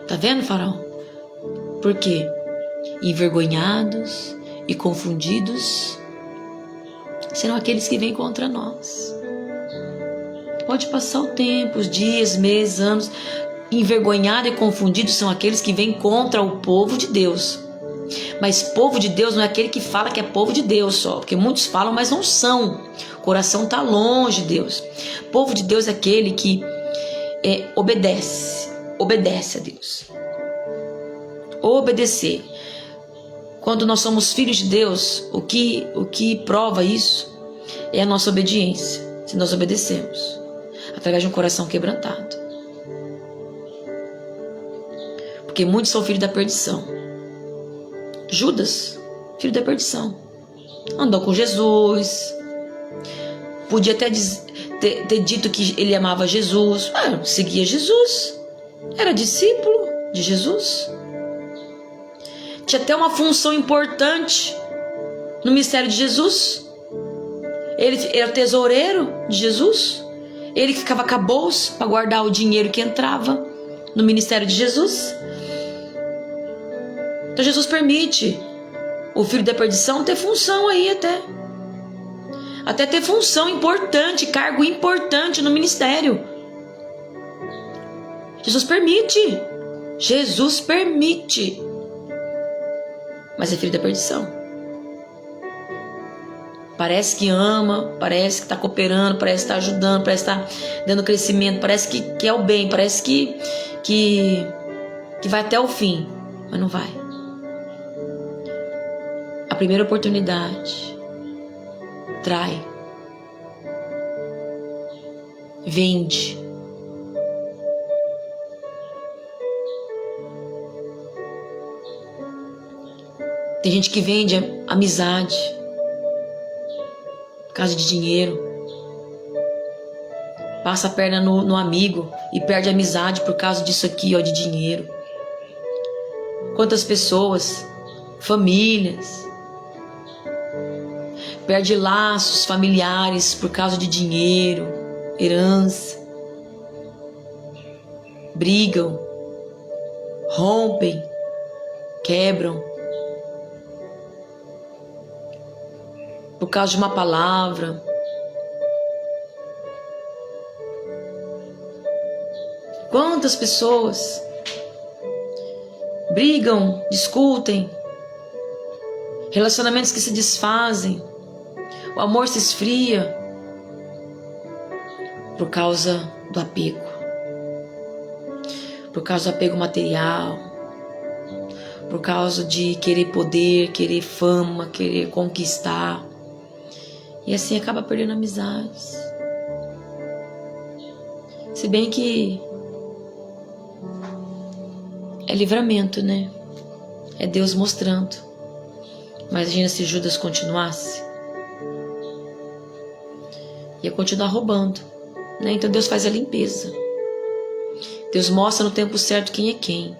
Speaker 1: Tá vendo, faraó? Por quê? Envergonhados e confundidos serão aqueles que vêm contra nós. Pode passar o tempo, os dias, meses, anos. Envergonhado e confundido são aqueles que vêm contra o povo de Deus. Mas povo de Deus não é aquele que fala que é povo de Deus só, porque muitos falam, mas não são. O coração está longe de Deus. Povo de Deus é aquele que obedece a Deus. Obedecer. Quando nós somos filhos de Deus, o que prova isso é a nossa obediência, se nós obedecemos, através de um coração quebrantado. Porque muitos são filhos da perdição. Judas, filho da perdição, andou com Jesus, podia até ter dito que ele amava Jesus, seguia Jesus, era discípulo de Jesus, tinha até uma função importante no ministério de Jesus. Ele era tesoureiro de Jesus, ele ficava com a bolsa para guardar o dinheiro que entrava no ministério de Jesus. Então Jesus permite o filho da perdição ter função aí até ter função importante, cargo importante no ministério. Jesus permite, mas é filho da perdição. Parece que ama, parece que está cooperando, parece que está ajudando, parece que está dando crescimento, parece que é o bem, parece que vai até o fim, mas não vai. A primeira oportunidade trai, vende. Tem gente que vende amizade por causa de dinheiro. Passa a perna no amigo e perde a amizade por causa disso aqui, de dinheiro. Quantas pessoas, famílias, perde laços familiares por causa de dinheiro, herança. Brigam, rompem, quebram. Por causa de uma palavra. Quantas pessoas brigam, discutem, relacionamentos que se desfazem, o amor se esfria por causa do apego, por causa do apego material, por causa de querer poder, querer fama, querer conquistar. E assim acaba perdendo amizades. Se bem que é livramento, né? É Deus mostrando. Imagina se Judas continuasse. Ia continuar roubando, né? Então Deus faz a limpeza. Deus mostra no tempo certo quem é quem.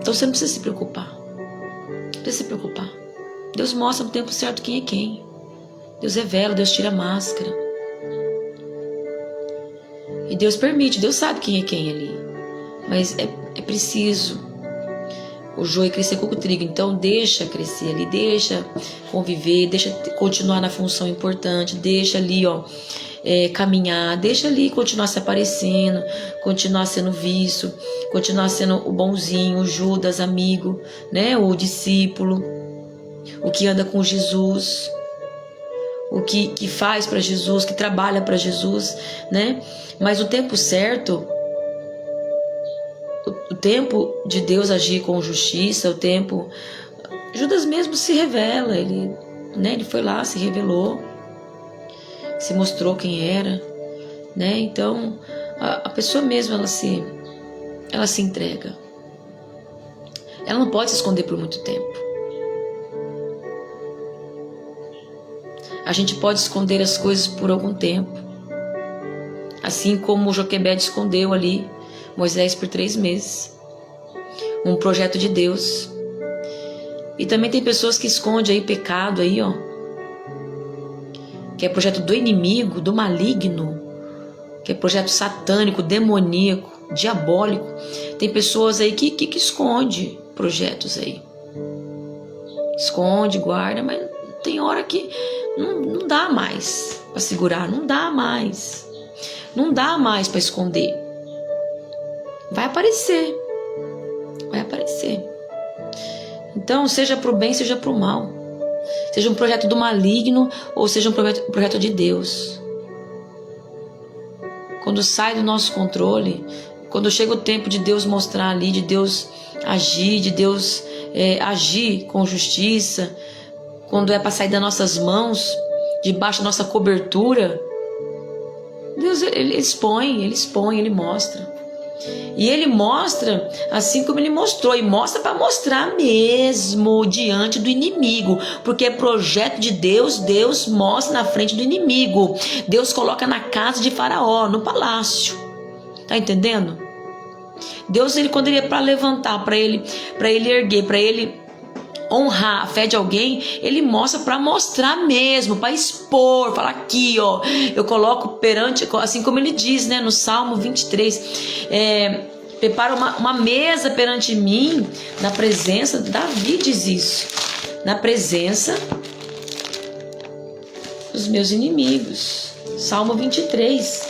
Speaker 1: Então você não precisa se preocupar. Não precisa se preocupar. Deus mostra no tempo certo quem é quem. Deus revela, Deus tira a máscara. E Deus permite, Deus sabe quem é quem ali. Mas é preciso o joio crescer com o trigo. Então deixa crescer ali, deixa conviver, deixa continuar na função importante, deixa ali caminhar, deixa ali continuar se aparecendo, continuar sendo visto, continuar sendo o bonzinho, o Judas, amigo, né? O discípulo, o que anda com Jesus, o que faz para Jesus, que trabalha para Jesus, né? Mas o tempo certo, o tempo de Deus agir com justiça, o tempo... Judas mesmo se revela, ele foi lá, se revelou, se mostrou quem era, né? Então a pessoa mesmo, ela se entrega. Ela não pode se esconder por muito tempo. A gente pode esconder as coisas por algum tempo, assim como Joquebede escondeu ali Moisés por 3 meses, um projeto de Deus. E também tem pessoas que escondem aí pecado aí, ó, que é projeto do inimigo, do maligno, que é projeto satânico, demoníaco, diabólico. Tem pessoas aí que esconde projetos aí, esconde, guarda, mas tem hora que não dá mais para segurar, não dá mais para esconder. Vai aparecer. Então, seja para o bem, seja para o mal, seja um projeto do maligno ou seja um projeto de Deus. Quando sai do nosso controle, quando chega o tempo de Deus mostrar ali, de Deus agir, de Deus agir com justiça, quando é para sair das nossas mãos, debaixo da nossa cobertura, Deus ele expõe, ele mostra. E ele mostra assim como ele mostrou, e mostra para mostrar mesmo diante do inimigo, porque é projeto de Deus. Deus mostra na frente do inimigo, Deus coloca na casa de Faraó, no palácio, tá entendendo? Deus, quando ele é para levantar, para ele erguer, para ele honrar a fé de alguém, ele mostra para mostrar mesmo, para expor, falar aqui, ó, eu coloco perante, assim como ele diz, né, no Salmo 23, prepara uma mesa perante mim, na presença, Davi diz isso, na presença dos meus inimigos. Salmo 23.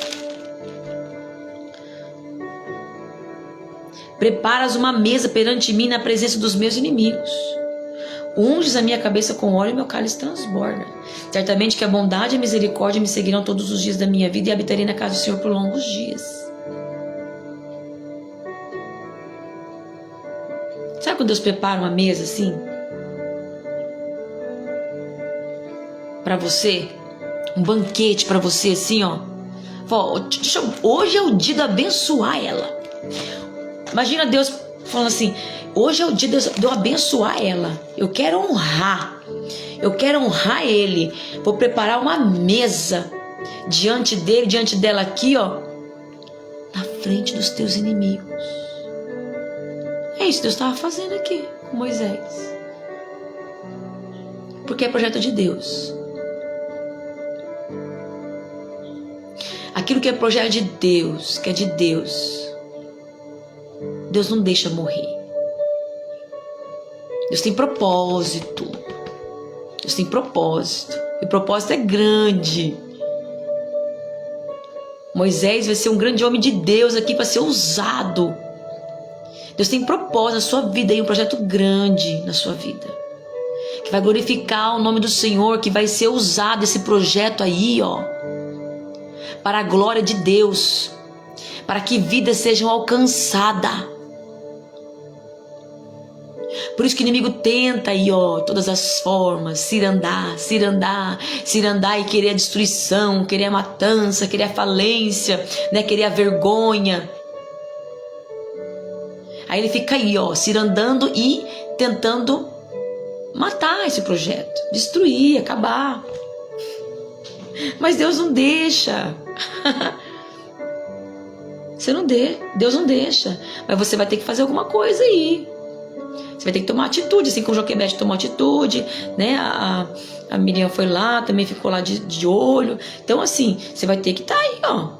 Speaker 1: Preparas uma mesa perante mim na presença dos meus inimigos. Unges a minha cabeça com óleo e meu cálice transborda. Certamente que a bondade e a misericórdia me seguirão todos os dias da minha vida e habitarei na casa do Senhor por longos dias. Sabe quando Deus prepara uma mesa assim? Para você? Um banquete para você assim, ó. Hoje é o dia de abençoar ela. Imagina Deus falando assim: hoje é o dia de eu abençoar ela. Eu quero honrar ele. Vou preparar uma mesa diante dele, diante dela aqui, ó, na frente dos teus inimigos. É isso que Deus estava fazendo aqui com Moisés, porque é projeto de Deus. Aquilo que é projeto de Deus, que é de Deus, Deus não deixa morrer. Deus tem propósito. Deus tem propósito. E o propósito é grande. Moisés vai ser um grande homem de Deus aqui para ser usado. Deus tem propósito na sua vida aí, um projeto grande na sua vida, que vai glorificar o nome do Senhor, que vai ser usado esse projeto aí, ó, para a glória de Deus, para que vidas sejam alcançadas. Por isso que o inimigo tenta aí, ó, todas as formas, cirandar e querer a destruição, querer a matança, querer a falência, né, querer a vergonha. Aí ele fica aí, ó, cirandando e tentando matar esse projeto, destruir, acabar. Mas Deus não deixa. Deus não deixa. Mas você vai ter que fazer alguma coisa aí. Você vai ter que tomar atitude, assim como Joquebede tomou atitude, né? A Miriam foi lá, também ficou lá de olho. Então, assim, você vai ter que estar aí, ó,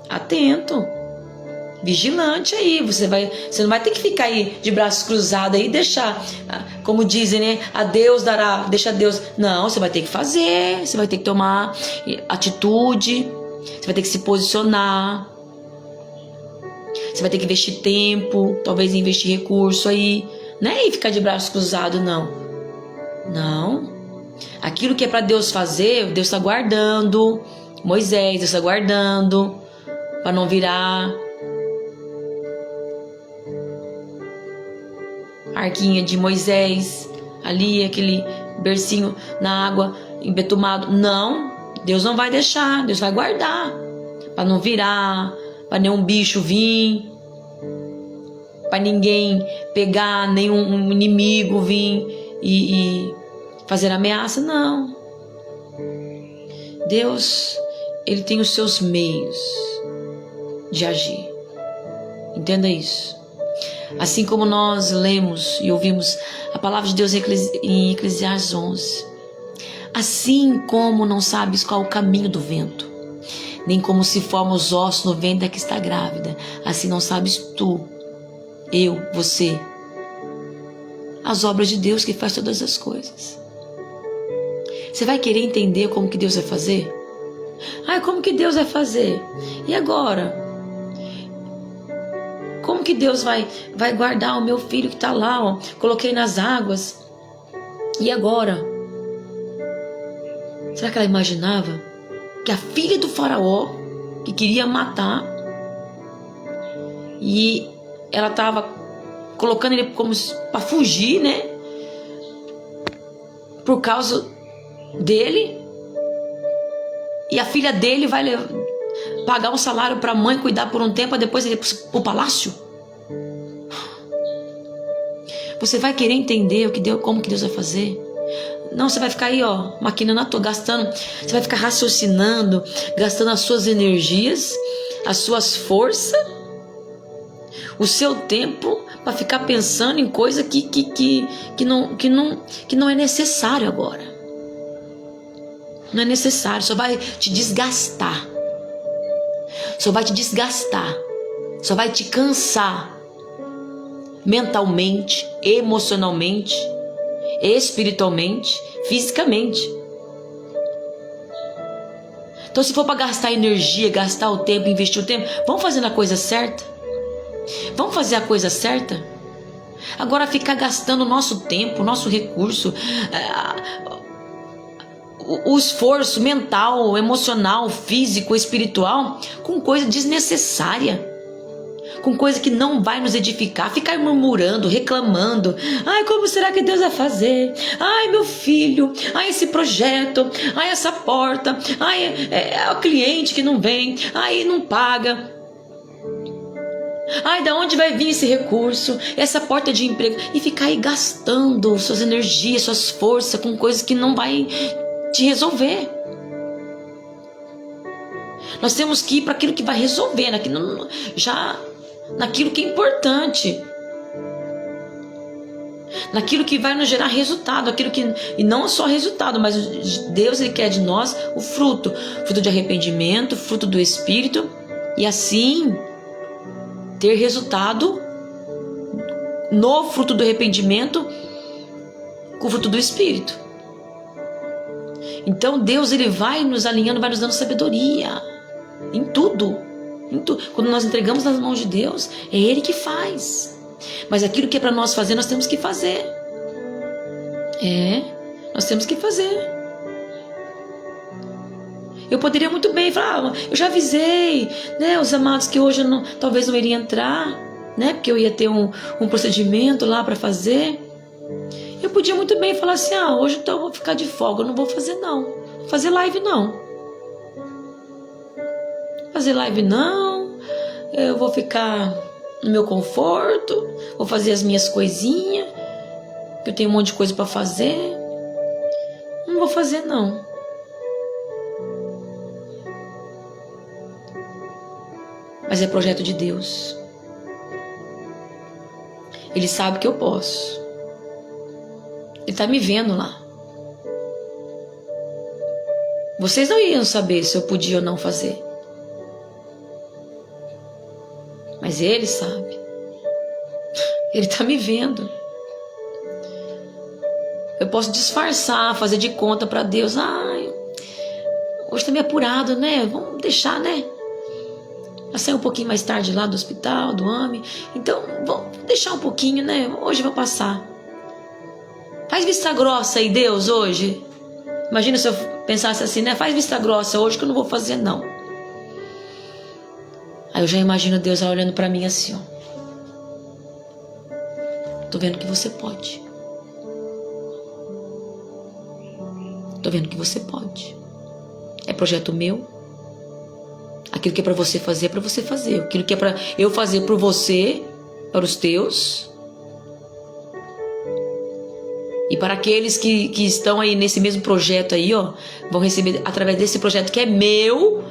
Speaker 1: atento. vigilante aí. Você não vai ter que ficar aí de braços cruzados aí e deixar, como dizem, né? A Deus dará, deixa Deus. Não, você vai ter que fazer, você vai ter que tomar atitude, você vai ter que se posicionar, você vai ter que investir tempo, talvez investir recurso aí, não é aí ficar de braços cruzados, não. Não. Aquilo que é para Deus fazer, Deus está guardando. Moisés, Deus está guardando para não virar arquinha de Moisés, ali aquele bercinho na água embetumado. Não, Deus não vai deixar, Deus vai guardar para não virar, para nenhum bicho vir, para ninguém pegar, nenhum inimigo vir e fazer ameaça. Não. Deus, Ele tem os seus meios de agir. Entenda isso. Assim como nós lemos e ouvimos a palavra de Deus em Eclesiastes 11. Assim como não sabes qual o caminho do vento, nem como se formam os ossos no ventre da que está grávida, assim não sabes tu, eu, você, as obras de Deus que faz todas as coisas. Você vai querer entender como que Deus vai fazer? Como que Deus vai fazer? E agora? Como que Deus vai guardar o meu filho que está lá, ó, coloquei nas águas? E agora? Será que ela imaginava que a filha do faraó, que queria matar, e ela estava colocando ele como para fugir, né? Por causa dele, e a filha dele vai pagar um salário para a mãe cuidar por um tempo, depois ele para o palácio? Você vai querer entender como que Deus vai fazer? Não, você vai ficar aí, ó, maquinando à toa, gastando, você vai ficar raciocinando, gastando as suas energias, as suas forças, o seu tempo para ficar pensando em coisa que não é necessário agora. Não é necessário, só vai te desgastar. Só vai te desgastar. Só vai te cansar. Mentalmente, emocionalmente, espiritualmente, fisicamente. Então, se for para gastar energia, gastar o tempo, investir o tempo, vamos fazer a coisa certa. Vamos fazer a coisa certa. Agora, ficar gastando o nosso tempo, o nosso recurso, o esforço mental, emocional, físico, espiritual, com coisa desnecessária, com coisa que não vai nos edificar, ficar murmurando, reclamando. Como será que Deus vai fazer? Meu filho, esse projeto, essa porta, é o cliente que não vem, não paga. Da onde vai vir esse recurso, essa porta de emprego? E ficar aí gastando suas energias, suas forças com coisas que não vai te resolver. Nós temos que ir para aquilo que vai resolver, naquilo que é importante, naquilo que vai nos gerar resultado, e não só resultado, mas Deus, Ele quer de nós o fruto de arrependimento, fruto do Espírito, e assim ter resultado no fruto do arrependimento com o fruto do Espírito. Então Deus, Ele vai nos alinhando, vai nos dando sabedoria em tudo. Quando nós entregamos nas mãos de Deus, é Ele que faz. Mas aquilo que é para nós fazer, nós temos que fazer. Nós temos que fazer. Eu poderia muito bem falar, eu já avisei, né, os amados que hoje talvez não iria entrar, né, porque eu ia ter um procedimento lá para fazer. Eu podia muito bem falar assim, hoje então eu vou ficar de folga, eu não vou fazer não. Vou fazer live não. Fazer live não. Eu vou ficar no meu conforto, vou fazer as minhas coisinhas, que eu tenho um monte de coisa para fazer. Não vou fazer não. Mas é projeto de Deus. Ele sabe que eu posso. Ele está me vendo lá. Vocês não iam saber se eu podia ou não fazer. Mas Ele sabe. Ele está me vendo. Eu posso disfarçar, fazer de conta para Deus. Ai, hoje está meio apurado, né? Vamos deixar, né? Eu saí um pouquinho mais tarde lá do hospital, do AME. Então, vamos deixar um pouquinho, né? Hoje vai passar. Faz vista grossa aí, Deus, hoje. Imagina se eu pensasse assim, né? Faz vista grossa hoje que eu não vou fazer, não. Aí eu já imagino Deus olhando para mim assim, ó. Tô vendo que você pode. Tô vendo que você pode. É projeto meu. Aquilo que é para você fazer, é para você fazer. Aquilo que é para eu fazer por você, para os teus. E para aqueles que estão aí nesse mesmo projeto aí, ó, vão receber através desse projeto que é meu,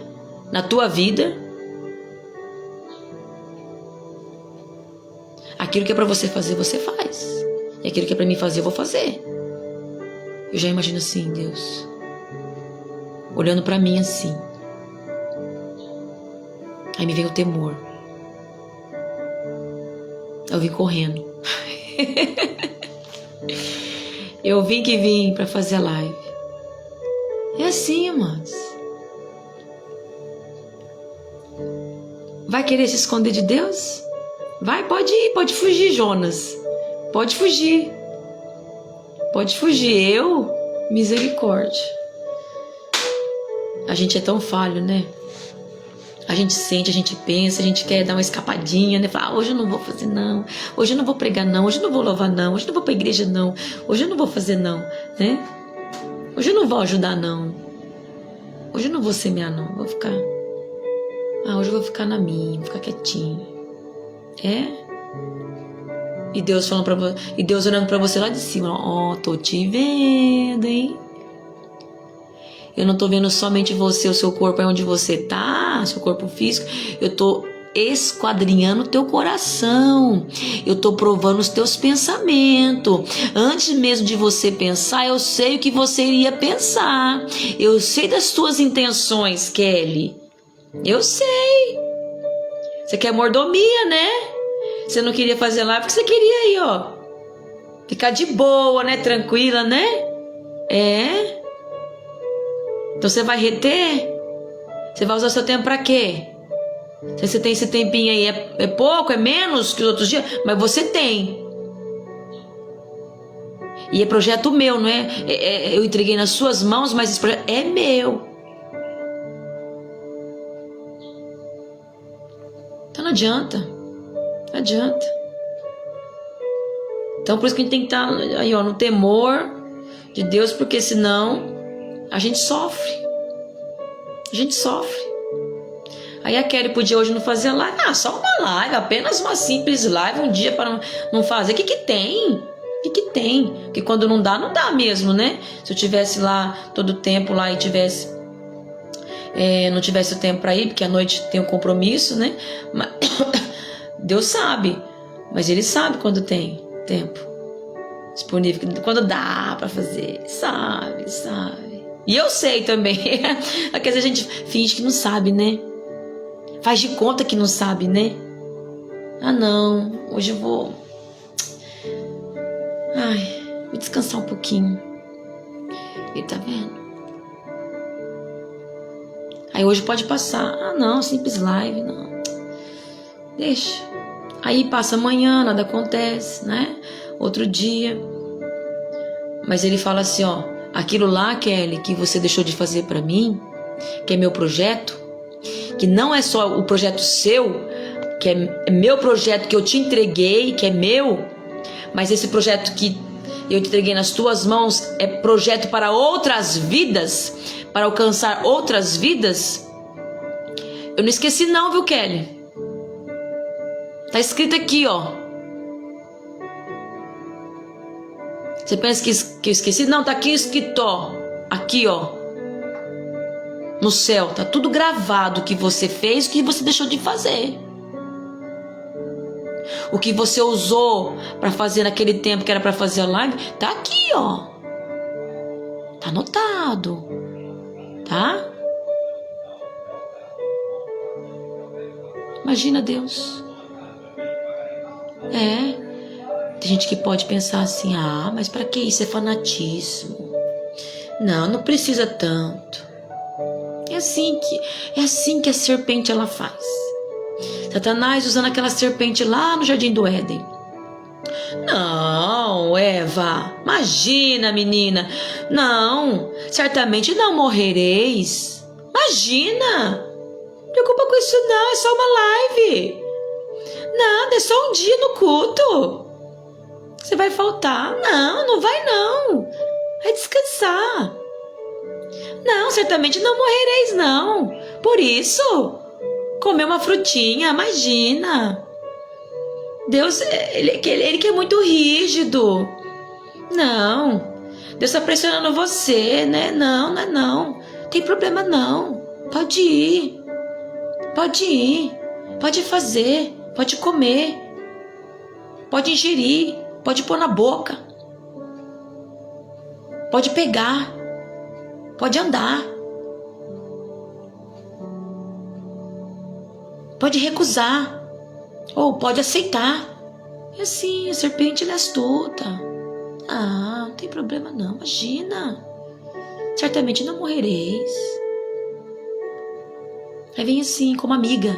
Speaker 1: na tua vida. Aquilo que é para você fazer, você faz. E aquilo que é para mim fazer, eu vou fazer. Eu já imagino assim, Deus, olhando para mim assim. Aí me vem o temor. Eu vim correndo. Eu vim para fazer a live. É assim, irmãs. Vai querer se esconder de Deus? Vai, pode ir, pode fugir, Jonas. Pode fugir. Pode fugir. Eu, misericórdia. A gente é tão falho, né? A gente sente, a gente pensa, a gente quer dar uma escapadinha, né? Fala, hoje eu não vou fazer não, hoje eu não vou pregar não, hoje eu não vou louvar não, hoje eu não vou pra igreja não, hoje eu não vou fazer não, né? Hoje eu não vou ajudar não, hoje eu não vou semear não, vou ficar, hoje eu vou ficar na minha, vou ficar quietinho. E Deus falando pra você, e Deus olhando pra você lá de cima, ó, tô te vendo, hein? Eu não tô vendo somente você, o seu corpo é onde você tá, seu corpo físico. Eu tô esquadrinhando o teu coração. Eu tô provando os teus pensamentos. Antes mesmo de você pensar, eu sei o que você iria pensar. Eu sei das tuas intenções, Kelly. Eu sei. Você quer mordomia, né? Você não queria fazer lá porque você queria aí, ó. Ficar de boa, né? Tranquila, né? Então você vai reter? Você vai usar seu tempo pra quê? Se você tem esse tempinho aí, é pouco, é menos que os outros dias, mas você tem. E é projeto meu, não é? Eu entreguei nas suas mãos, mas esse projeto é meu. Então não adianta. Não adianta. Então por isso que a gente tem que estar aí, ó, no temor de Deus, porque senão a gente sofre. A gente sofre. Aí a Kelly podia hoje não fazer live. Só uma live, apenas uma simples live um dia para não fazer. O que tem? O que tem? Porque quando não dá mesmo, né? Se eu tivesse lá todo o tempo lá e tivesse não tivesse o tempo para ir, porque à noite tem um compromisso, né? Mas, Deus sabe. Mas Ele sabe quando tem tempo disponível, quando dá para fazer. Sabe. E eu sei também. Às vezes a gente finge que não sabe, né? Faz de conta que não sabe, né? Não, hoje eu vou descansar um pouquinho. E tá vendo? Aí hoje pode passar. Não, simples live, não. Deixa. Aí passa amanhã, nada acontece, né? Outro dia. Mas ele fala assim, ó. Aquilo lá, Kelly, que você deixou de fazer pra mim, que é meu projeto, que não é só o projeto seu, que é meu projeto que eu te entreguei, que é meu, mas esse projeto que eu te entreguei nas tuas mãos é projeto para outras vidas, para alcançar outras vidas. Eu não esqueci não, viu, Kelly? Tá escrito aqui, ó. Você pensa que eu esqueci? Não, tá aqui escrito, ó. Aqui, ó. No céu, tá tudo gravado o que você fez, o que você deixou de fazer. O que você usou para fazer naquele tempo que era para fazer a live, tá aqui, ó. Tá anotado. Tá? Imagina Deus. Tem gente que pode pensar assim, mas para que isso? É fanatismo. Não precisa tanto. É assim que a serpente ela faz. Satanás usando aquela serpente lá no Jardim do Éden. Não, Eva, imagina, menina. Não, certamente não morrereis. Imagina. Não preocupa com isso não, é só uma live. Nada, é só um dia no culto. Você vai faltar. Não vai não. Vai descansar. Não, certamente não morrereis não. Por isso, comer uma frutinha, imagina. Deus, ele que é muito rígido. Não, Deus está pressionando você, né? Não. Tem problema não. Pode ir. Pode fazer. Pode comer. Pode ingerir. Pode pôr na boca. Pode pegar. Pode andar. Pode recusar. Ou pode aceitar. É assim, a serpente ela é astuta. Não tem problema não, imagina. Certamente não morrereis. Aí vem assim, como amiga,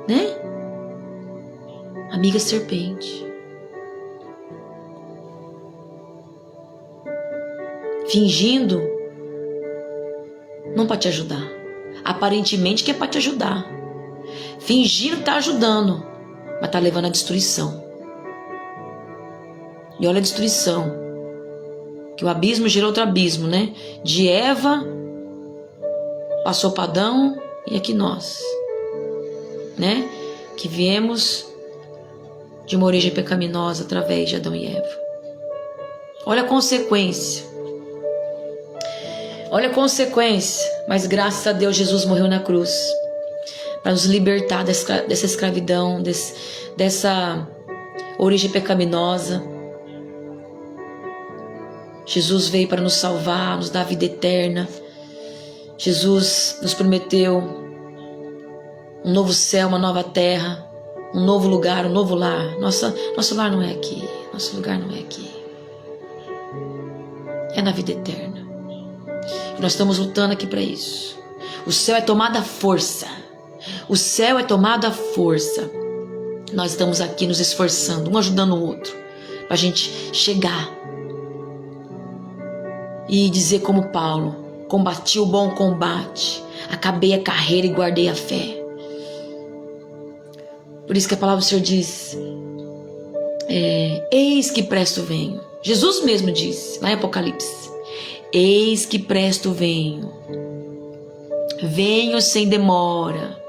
Speaker 1: né? Amiga serpente. Fingindo, não para te ajudar. Aparentemente que é para te ajudar. Fingindo que tá ajudando, mas tá levando à destruição. E olha a destruição. Que o abismo gerou outro abismo, né? De Eva, passou para Adão e aqui nós. Né? Que viemos de uma origem pecaminosa através de Adão e Eva. Olha a consequência. Olha a consequência. Mas graças a Deus Jesus morreu na cruz para nos libertar dessa escravidão, dessa origem pecaminosa. Jesus veio para nos salvar, nos dar vida eterna. Jesus nos prometeu um novo céu, uma nova terra, um novo lugar, um novo lar. Nosso lar não é aqui, nosso lugar não é aqui. É na vida eterna. E nós estamos lutando aqui para isso. O céu é tomado à força. O céu é tomado à força. Nós estamos aqui nos esforçando, um ajudando o outro, para a gente chegar e dizer como Paulo: combati o bom combate, acabei a carreira e guardei a fé. Por isso que a palavra do Senhor diz: eis que presto venho. Jesus mesmo disse lá em Apocalipse: eis que presto venho. Venho sem demora.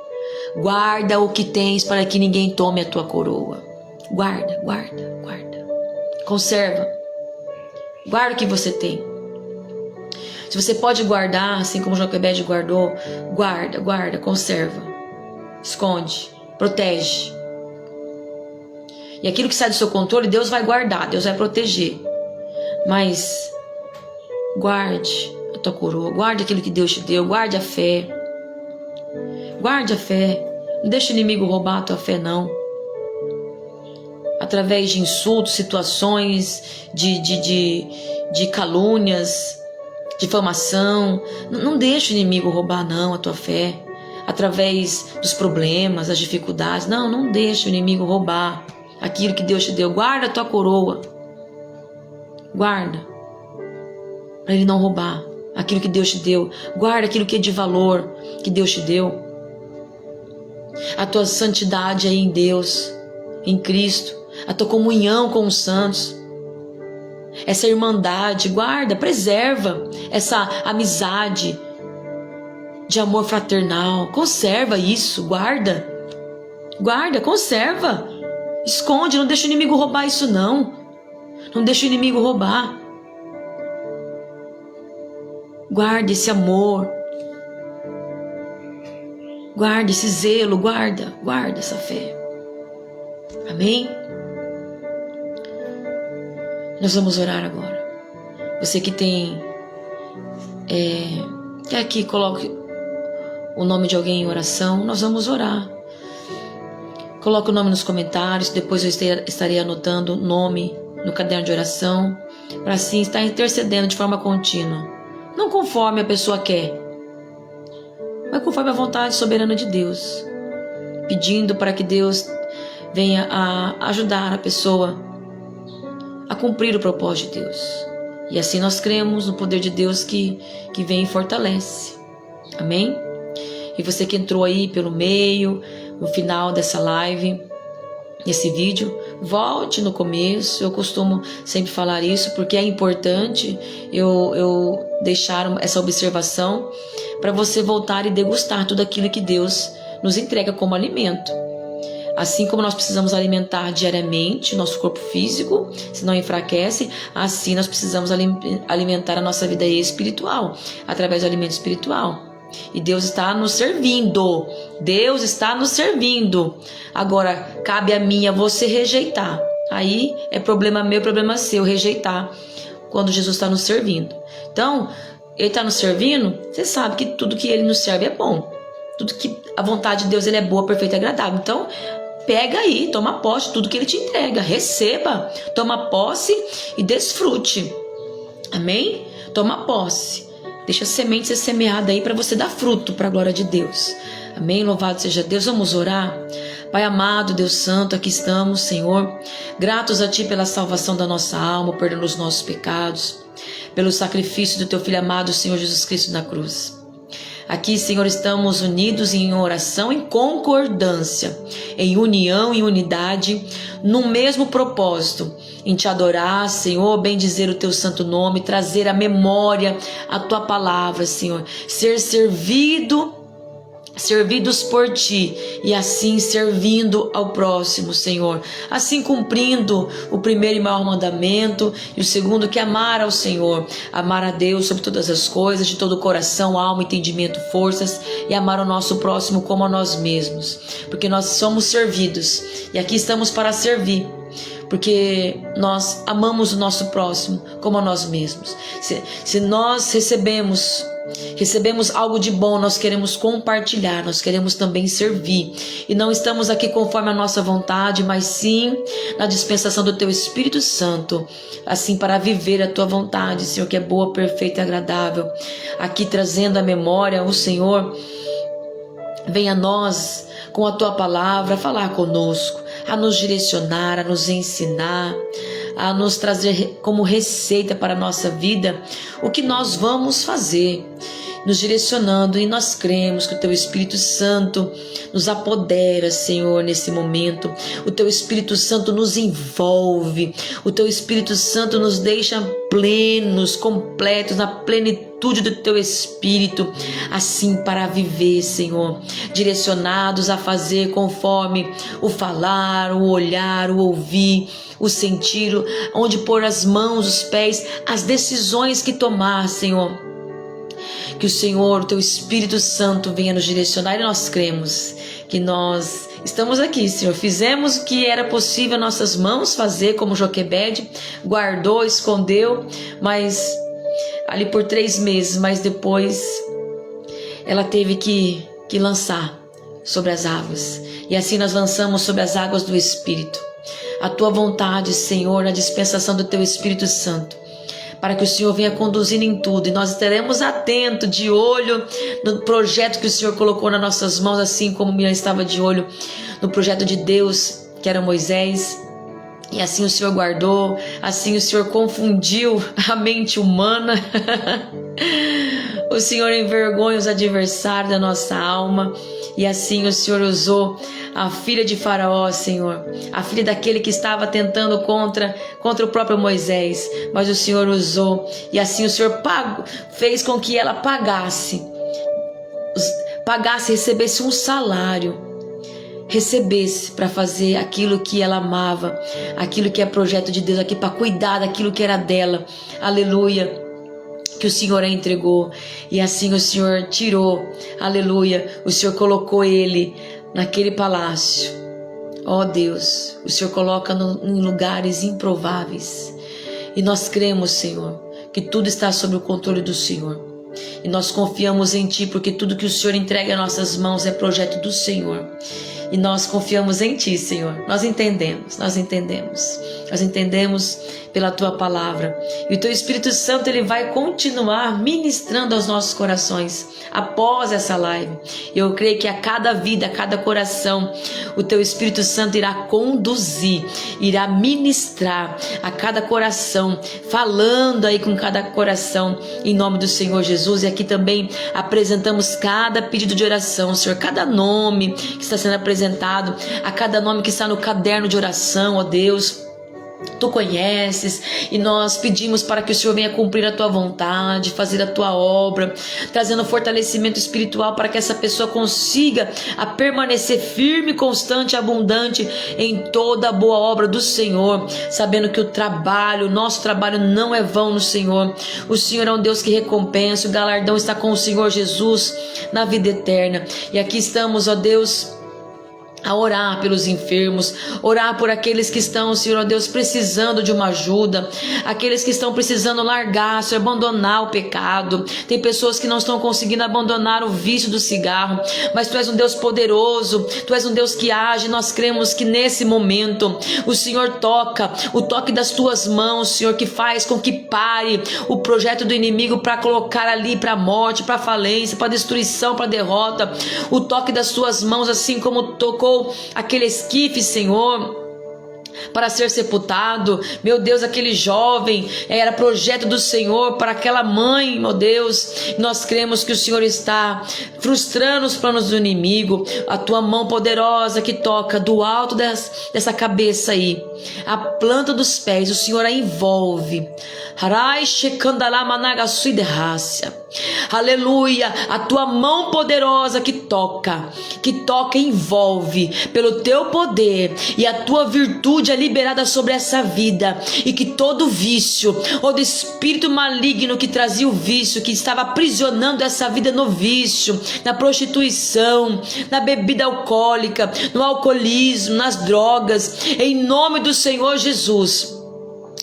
Speaker 1: Guarda o que tens para que ninguém tome a tua coroa. Guarda. Conserva. Guarda o que você tem. Se você pode guardar, assim como Joquebede guardou, guarda, conserva. Esconde, protege. E aquilo que sai do seu controle, Deus vai guardar, Deus vai proteger. Mas guarde a tua coroa, guarde aquilo que Deus te deu, guarde a fé. Guarde a fé. Não deixe o inimigo roubar a tua fé, não. Através de insultos, situações, de calúnias, difamação. Não deixe o inimigo roubar, não, a tua fé. Através dos problemas, das dificuldades. Não deixe o inimigo roubar aquilo que Deus te deu. Guarda a tua coroa. Guarda. Para ele não roubar aquilo que Deus te deu. Guarda aquilo que é de valor que Deus te deu. A tua santidade aí em Deus, em Cristo. A tua comunhão com os santos. Essa irmandade, guarda, preserva essa amizade de amor fraternal. Conserva isso, guarda. Guarda, conserva. Esconde, não deixa o inimigo roubar isso não. Não deixa o inimigo roubar. Guarda esse amor. Guarda esse zelo, guarda essa fé. Amém? Nós vamos orar agora. Você que tem quer que coloque o nome de alguém em oração, nós vamos orar. Coloque o nome nos comentários, depois eu estarei anotando o nome no caderno de oração, para assim estar intercedendo de forma contínua. Não conforme a pessoa quer, mas conforme a vontade soberana de Deus. Pedindo para que Deus venha a ajudar a pessoa a cumprir o propósito de Deus. E assim nós cremos no poder de Deus que vem e fortalece. Amém? E você que entrou aí pelo meio, no final dessa live, nesse vídeo, volte no começo. Eu costumo sempre falar isso porque é importante eu deixar essa observação para você voltar e degustar tudo aquilo que Deus nos entrega como alimento. Assim como nós precisamos alimentar diariamente nosso corpo físico, senão enfraquece, assim nós precisamos alimentar a nossa vida espiritual, através do alimento espiritual. E Deus está nos servindo. Deus está nos servindo. Agora, cabe a mim, a você rejeitar. Aí é problema meu, problema seu, rejeitar quando Jesus está nos servindo. Então, Ele está nos servindo, você sabe que tudo que Ele nos serve é bom. Tudo que a vontade de Deus Ele é boa, perfeita e agradável. Então, pega aí, toma posse de tudo que Ele te entrega. Receba, toma posse e desfrute. Amém? Toma posse. Deixa a semente ser semeada aí para você dar fruto para a glória de Deus. Amém? Louvado seja Deus. Vamos orar. Pai amado, Deus santo, aqui estamos, Senhor. Gratos a Ti pela salvação da nossa alma, perdão dos nossos pecados, pelo sacrifício do Teu Filho amado, Senhor Jesus Cristo na cruz. Aqui, Senhor, estamos unidos em oração, em concordância, em união e unidade, no mesmo propósito, em Te adorar, Senhor, bendizer o Teu santo nome, trazer à memória a Tua palavra, Senhor, ser servidos por Ti e assim servindo ao próximo, Senhor, assim cumprindo o primeiro e maior mandamento e o segundo, que é amar ao Senhor, amar a Deus sobre todas as coisas, de todo o coração, alma, entendimento, forças, e amar o nosso próximo como a nós mesmos, porque nós somos servidos e aqui estamos para servir, porque nós amamos o nosso próximo como a nós mesmos. Se nós recebemos algo de bom, nós queremos compartilhar, nós queremos também servir. E não estamos aqui conforme a nossa vontade, mas sim na dispensação do Teu Espírito Santo, assim para viver a Tua vontade, Senhor, que é boa, perfeita e agradável. Aqui trazendo à memória o Senhor, venha a nós com a Tua palavra falar conosco, a nos direcionar, a nos ensinar, a nos trazer como receita para a nossa vida o que nós vamos fazer, nos direcionando, e nós cremos que o Teu Espírito Santo nos apodera, Senhor, nesse momento. O Teu Espírito Santo nos envolve, o Teu Espírito Santo nos deixa plenos, completos, na plenitude do Teu Espírito, assim para viver, Senhor, direcionados a fazer conforme o falar, o olhar, o ouvir, o sentir, onde pôr as mãos, os pés, as decisões que tomar, Senhor. Que o Senhor, o Teu Espírito Santo venha nos direcionar, e nós cremos que nós estamos aqui, Senhor. Fizemos o que era possível nossas mãos fazer, como Joquebede, guardou, escondeu, mas ali por 3 meses, mas depois ela teve que lançar sobre as águas. E assim nós lançamos sobre as águas do Espírito a Tua vontade, Senhor, na dispensação do Teu Espírito Santo, para que o Senhor venha conduzindo em tudo, e nós estaremos atentos, de olho no projeto que o Senhor colocou nas nossas mãos, assim como Miriam estava de olho no projeto de Deus, que era Moisés. E assim o Senhor guardou, assim o Senhor confundiu a mente humana. O Senhor envergonha os adversários da nossa alma. E assim o Senhor usou a filha de Faraó, Senhor, a filha daquele que estava tentando contra o próprio Moisés, mas o Senhor usou, e assim o Senhor fez com que ela pagasse, recebesse um salário, recebesse para fazer aquilo que ela amava, aquilo que é projeto de Deus aqui, para cuidar daquilo que era dela. Aleluia. Que o Senhor a entregou, e assim o Senhor tirou, aleluia, o Senhor colocou ele naquele palácio. Ó Deus, o Senhor coloca em lugares improváveis, e nós cremos, Senhor, que tudo está sob o controle do Senhor, e nós confiamos em Ti, porque tudo que o Senhor entrega em nossas mãos é projeto do Senhor. E nós confiamos em Ti, Senhor. Nós entendemos pela Tua palavra. E o Teu Espírito Santo, Ele vai continuar ministrando aos nossos corações após essa live. Eu creio que a cada vida, a cada coração, o Teu Espírito Santo irá conduzir, irá ministrar a cada coração, falando aí com cada coração, em nome do Senhor Jesus. E aqui também apresentamos cada pedido de oração, Senhor, cada nome que está sendo apresentado, a cada nome que está no caderno de oração, ó Deus. Tu conheces, e nós pedimos para que o Senhor venha cumprir a Tua vontade, fazer a Tua obra, trazendo fortalecimento espiritual para que essa pessoa consiga a permanecer firme, constante, abundante em toda a boa obra do Senhor, sabendo que o nosso trabalho não é vão no Senhor. O Senhor é um Deus que recompensa, o galardão está com o Senhor Jesus na vida eterna. E aqui estamos, ó Deus, a orar pelos enfermos, orar por aqueles que estão, Senhor, ó Deus, precisando de uma ajuda, aqueles que estão precisando largar, Senhor, abandonar o pecado. Tem pessoas que não estão conseguindo abandonar o vício do cigarro, mas Tu és um Deus poderoso, Tu és um Deus que age. Nós cremos que nesse momento o Senhor toca, o toque das Tuas mãos, Senhor, que faz com que pare o projeto do inimigo para colocar ali para a morte, para a falência, para a destruição, para a derrota. O toque das Tuas mãos, assim como tocou aquele esquife, Senhor, para ser sepultado. Meu Deus, aquele jovem era projeto do Senhor para aquela mãe, meu Deus. Nós cremos que o Senhor está frustrando os planos do inimigo. A Tua mão poderosa que toca do alto dessa cabeça aí, a planta dos pés, o Senhor a envolve. Aleluia, a Tua mão poderosa que toca, envolve pelo Teu poder, e a Tua virtude é liberada sobre essa vida, e que todo vício, ou do espírito maligno que trazia o vício, que estava aprisionando essa vida no vício, na prostituição, na bebida alcoólica, no alcoolismo, nas drogas, em nome do Senhor Jesus.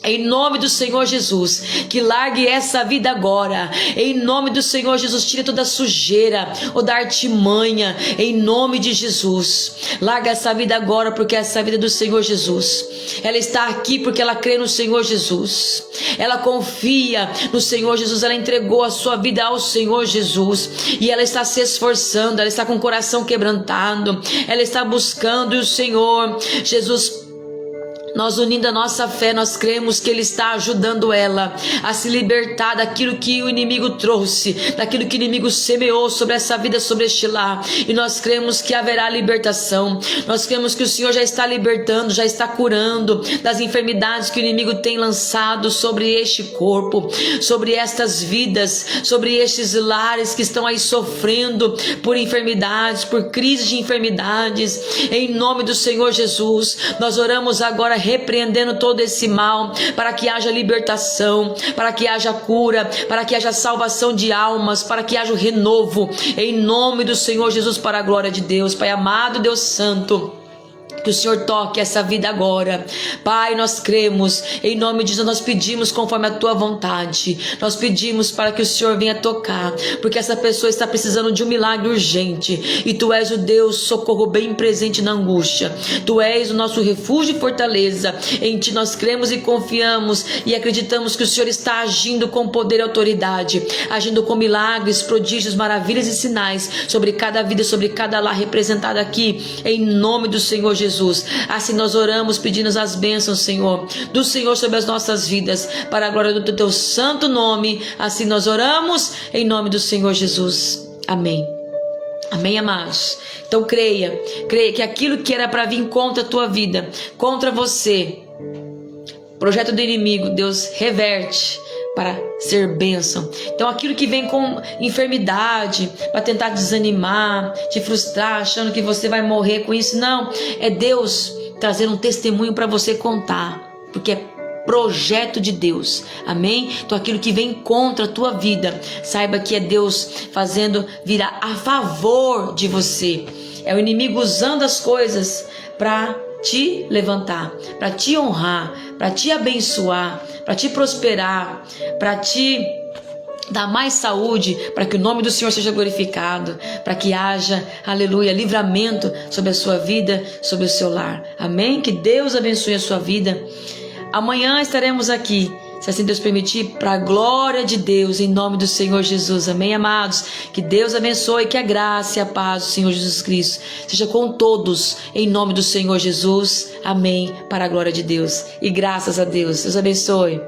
Speaker 1: Em nome do Senhor Jesus, que largue essa vida agora. Em nome do Senhor Jesus, tire toda a sujeira ou da artimanha. Em nome de Jesus, larga essa vida agora, porque essa vida é do Senhor Jesus. Ela está aqui porque ela crê no Senhor Jesus. Ela confia no Senhor Jesus. Ela entregou a sua vida ao Senhor Jesus. E ela está se esforçando. Ela está com o coração quebrantado. Ela está buscando o Senhor Jesus. Nós, unindo a nossa fé, nós cremos que Ele está ajudando ela a se libertar daquilo que o inimigo trouxe, daquilo que o inimigo semeou sobre essa vida, sobre este lar. E nós cremos que haverá libertação. Nós cremos que o Senhor já está libertando, já está curando das enfermidades que o inimigo tem lançado sobre este corpo, sobre estas vidas, sobre estes lares que estão aí sofrendo por enfermidades, por crises de enfermidades. Em nome do Senhor Jesus, nós oramos agora repreendendo todo esse mal, para que haja libertação, para que haja cura, para que haja salvação de almas, para que haja o renovo, em nome do Senhor Jesus, para a glória de Deus. Pai amado, Deus santo, que o Senhor toque essa vida agora. Pai, nós cremos, em nome de Jesus, nós pedimos conforme a Tua vontade. Nós pedimos para que o Senhor venha tocar, porque essa pessoa está precisando de um milagre urgente, e Tu és o Deus socorro bem presente na angústia. Tu és o nosso refúgio e fortaleza. Em Ti nós cremos e confiamos e acreditamos que o Senhor está agindo com poder e autoridade, agindo com milagres, prodígios, maravilhas e sinais sobre cada vida, sobre cada lar representado aqui, em nome do Senhor Jesus. Assim nós oramos pedindo as bênçãos, Senhor, do Senhor sobre as nossas vidas, para a glória do Teu santo nome. Assim nós oramos em nome do Senhor Jesus. Amém. Amém, amados. Então creia que aquilo que era para vir contra a tua vida, contra você, projeto do inimigo, Deus reverte para ser bênção. Então aquilo que vem com enfermidade, para tentar desanimar, te frustrar, achando que você vai morrer com isso, não, é Deus trazendo um testemunho para você contar, porque é projeto de Deus, amém? Então aquilo que vem contra a tua vida, saiba que é Deus fazendo virar a favor de você. É o inimigo usando as coisas para te levantar, para te honrar, para te abençoar, para te prosperar, para te Dá mais saúde para que o nome do Senhor seja glorificado, para que haja, aleluia, livramento sobre a sua vida, sobre o seu lar. Amém? Que Deus abençoe a sua vida. Amanhã estaremos aqui, se assim Deus permitir, para a glória de Deus, em nome do Senhor Jesus. Amém, amados? Que Deus abençoe, que a graça e a paz do Senhor Jesus Cristo seja com todos, em nome do Senhor Jesus. Amém, para a glória de Deus. E graças a Deus. Deus abençoe.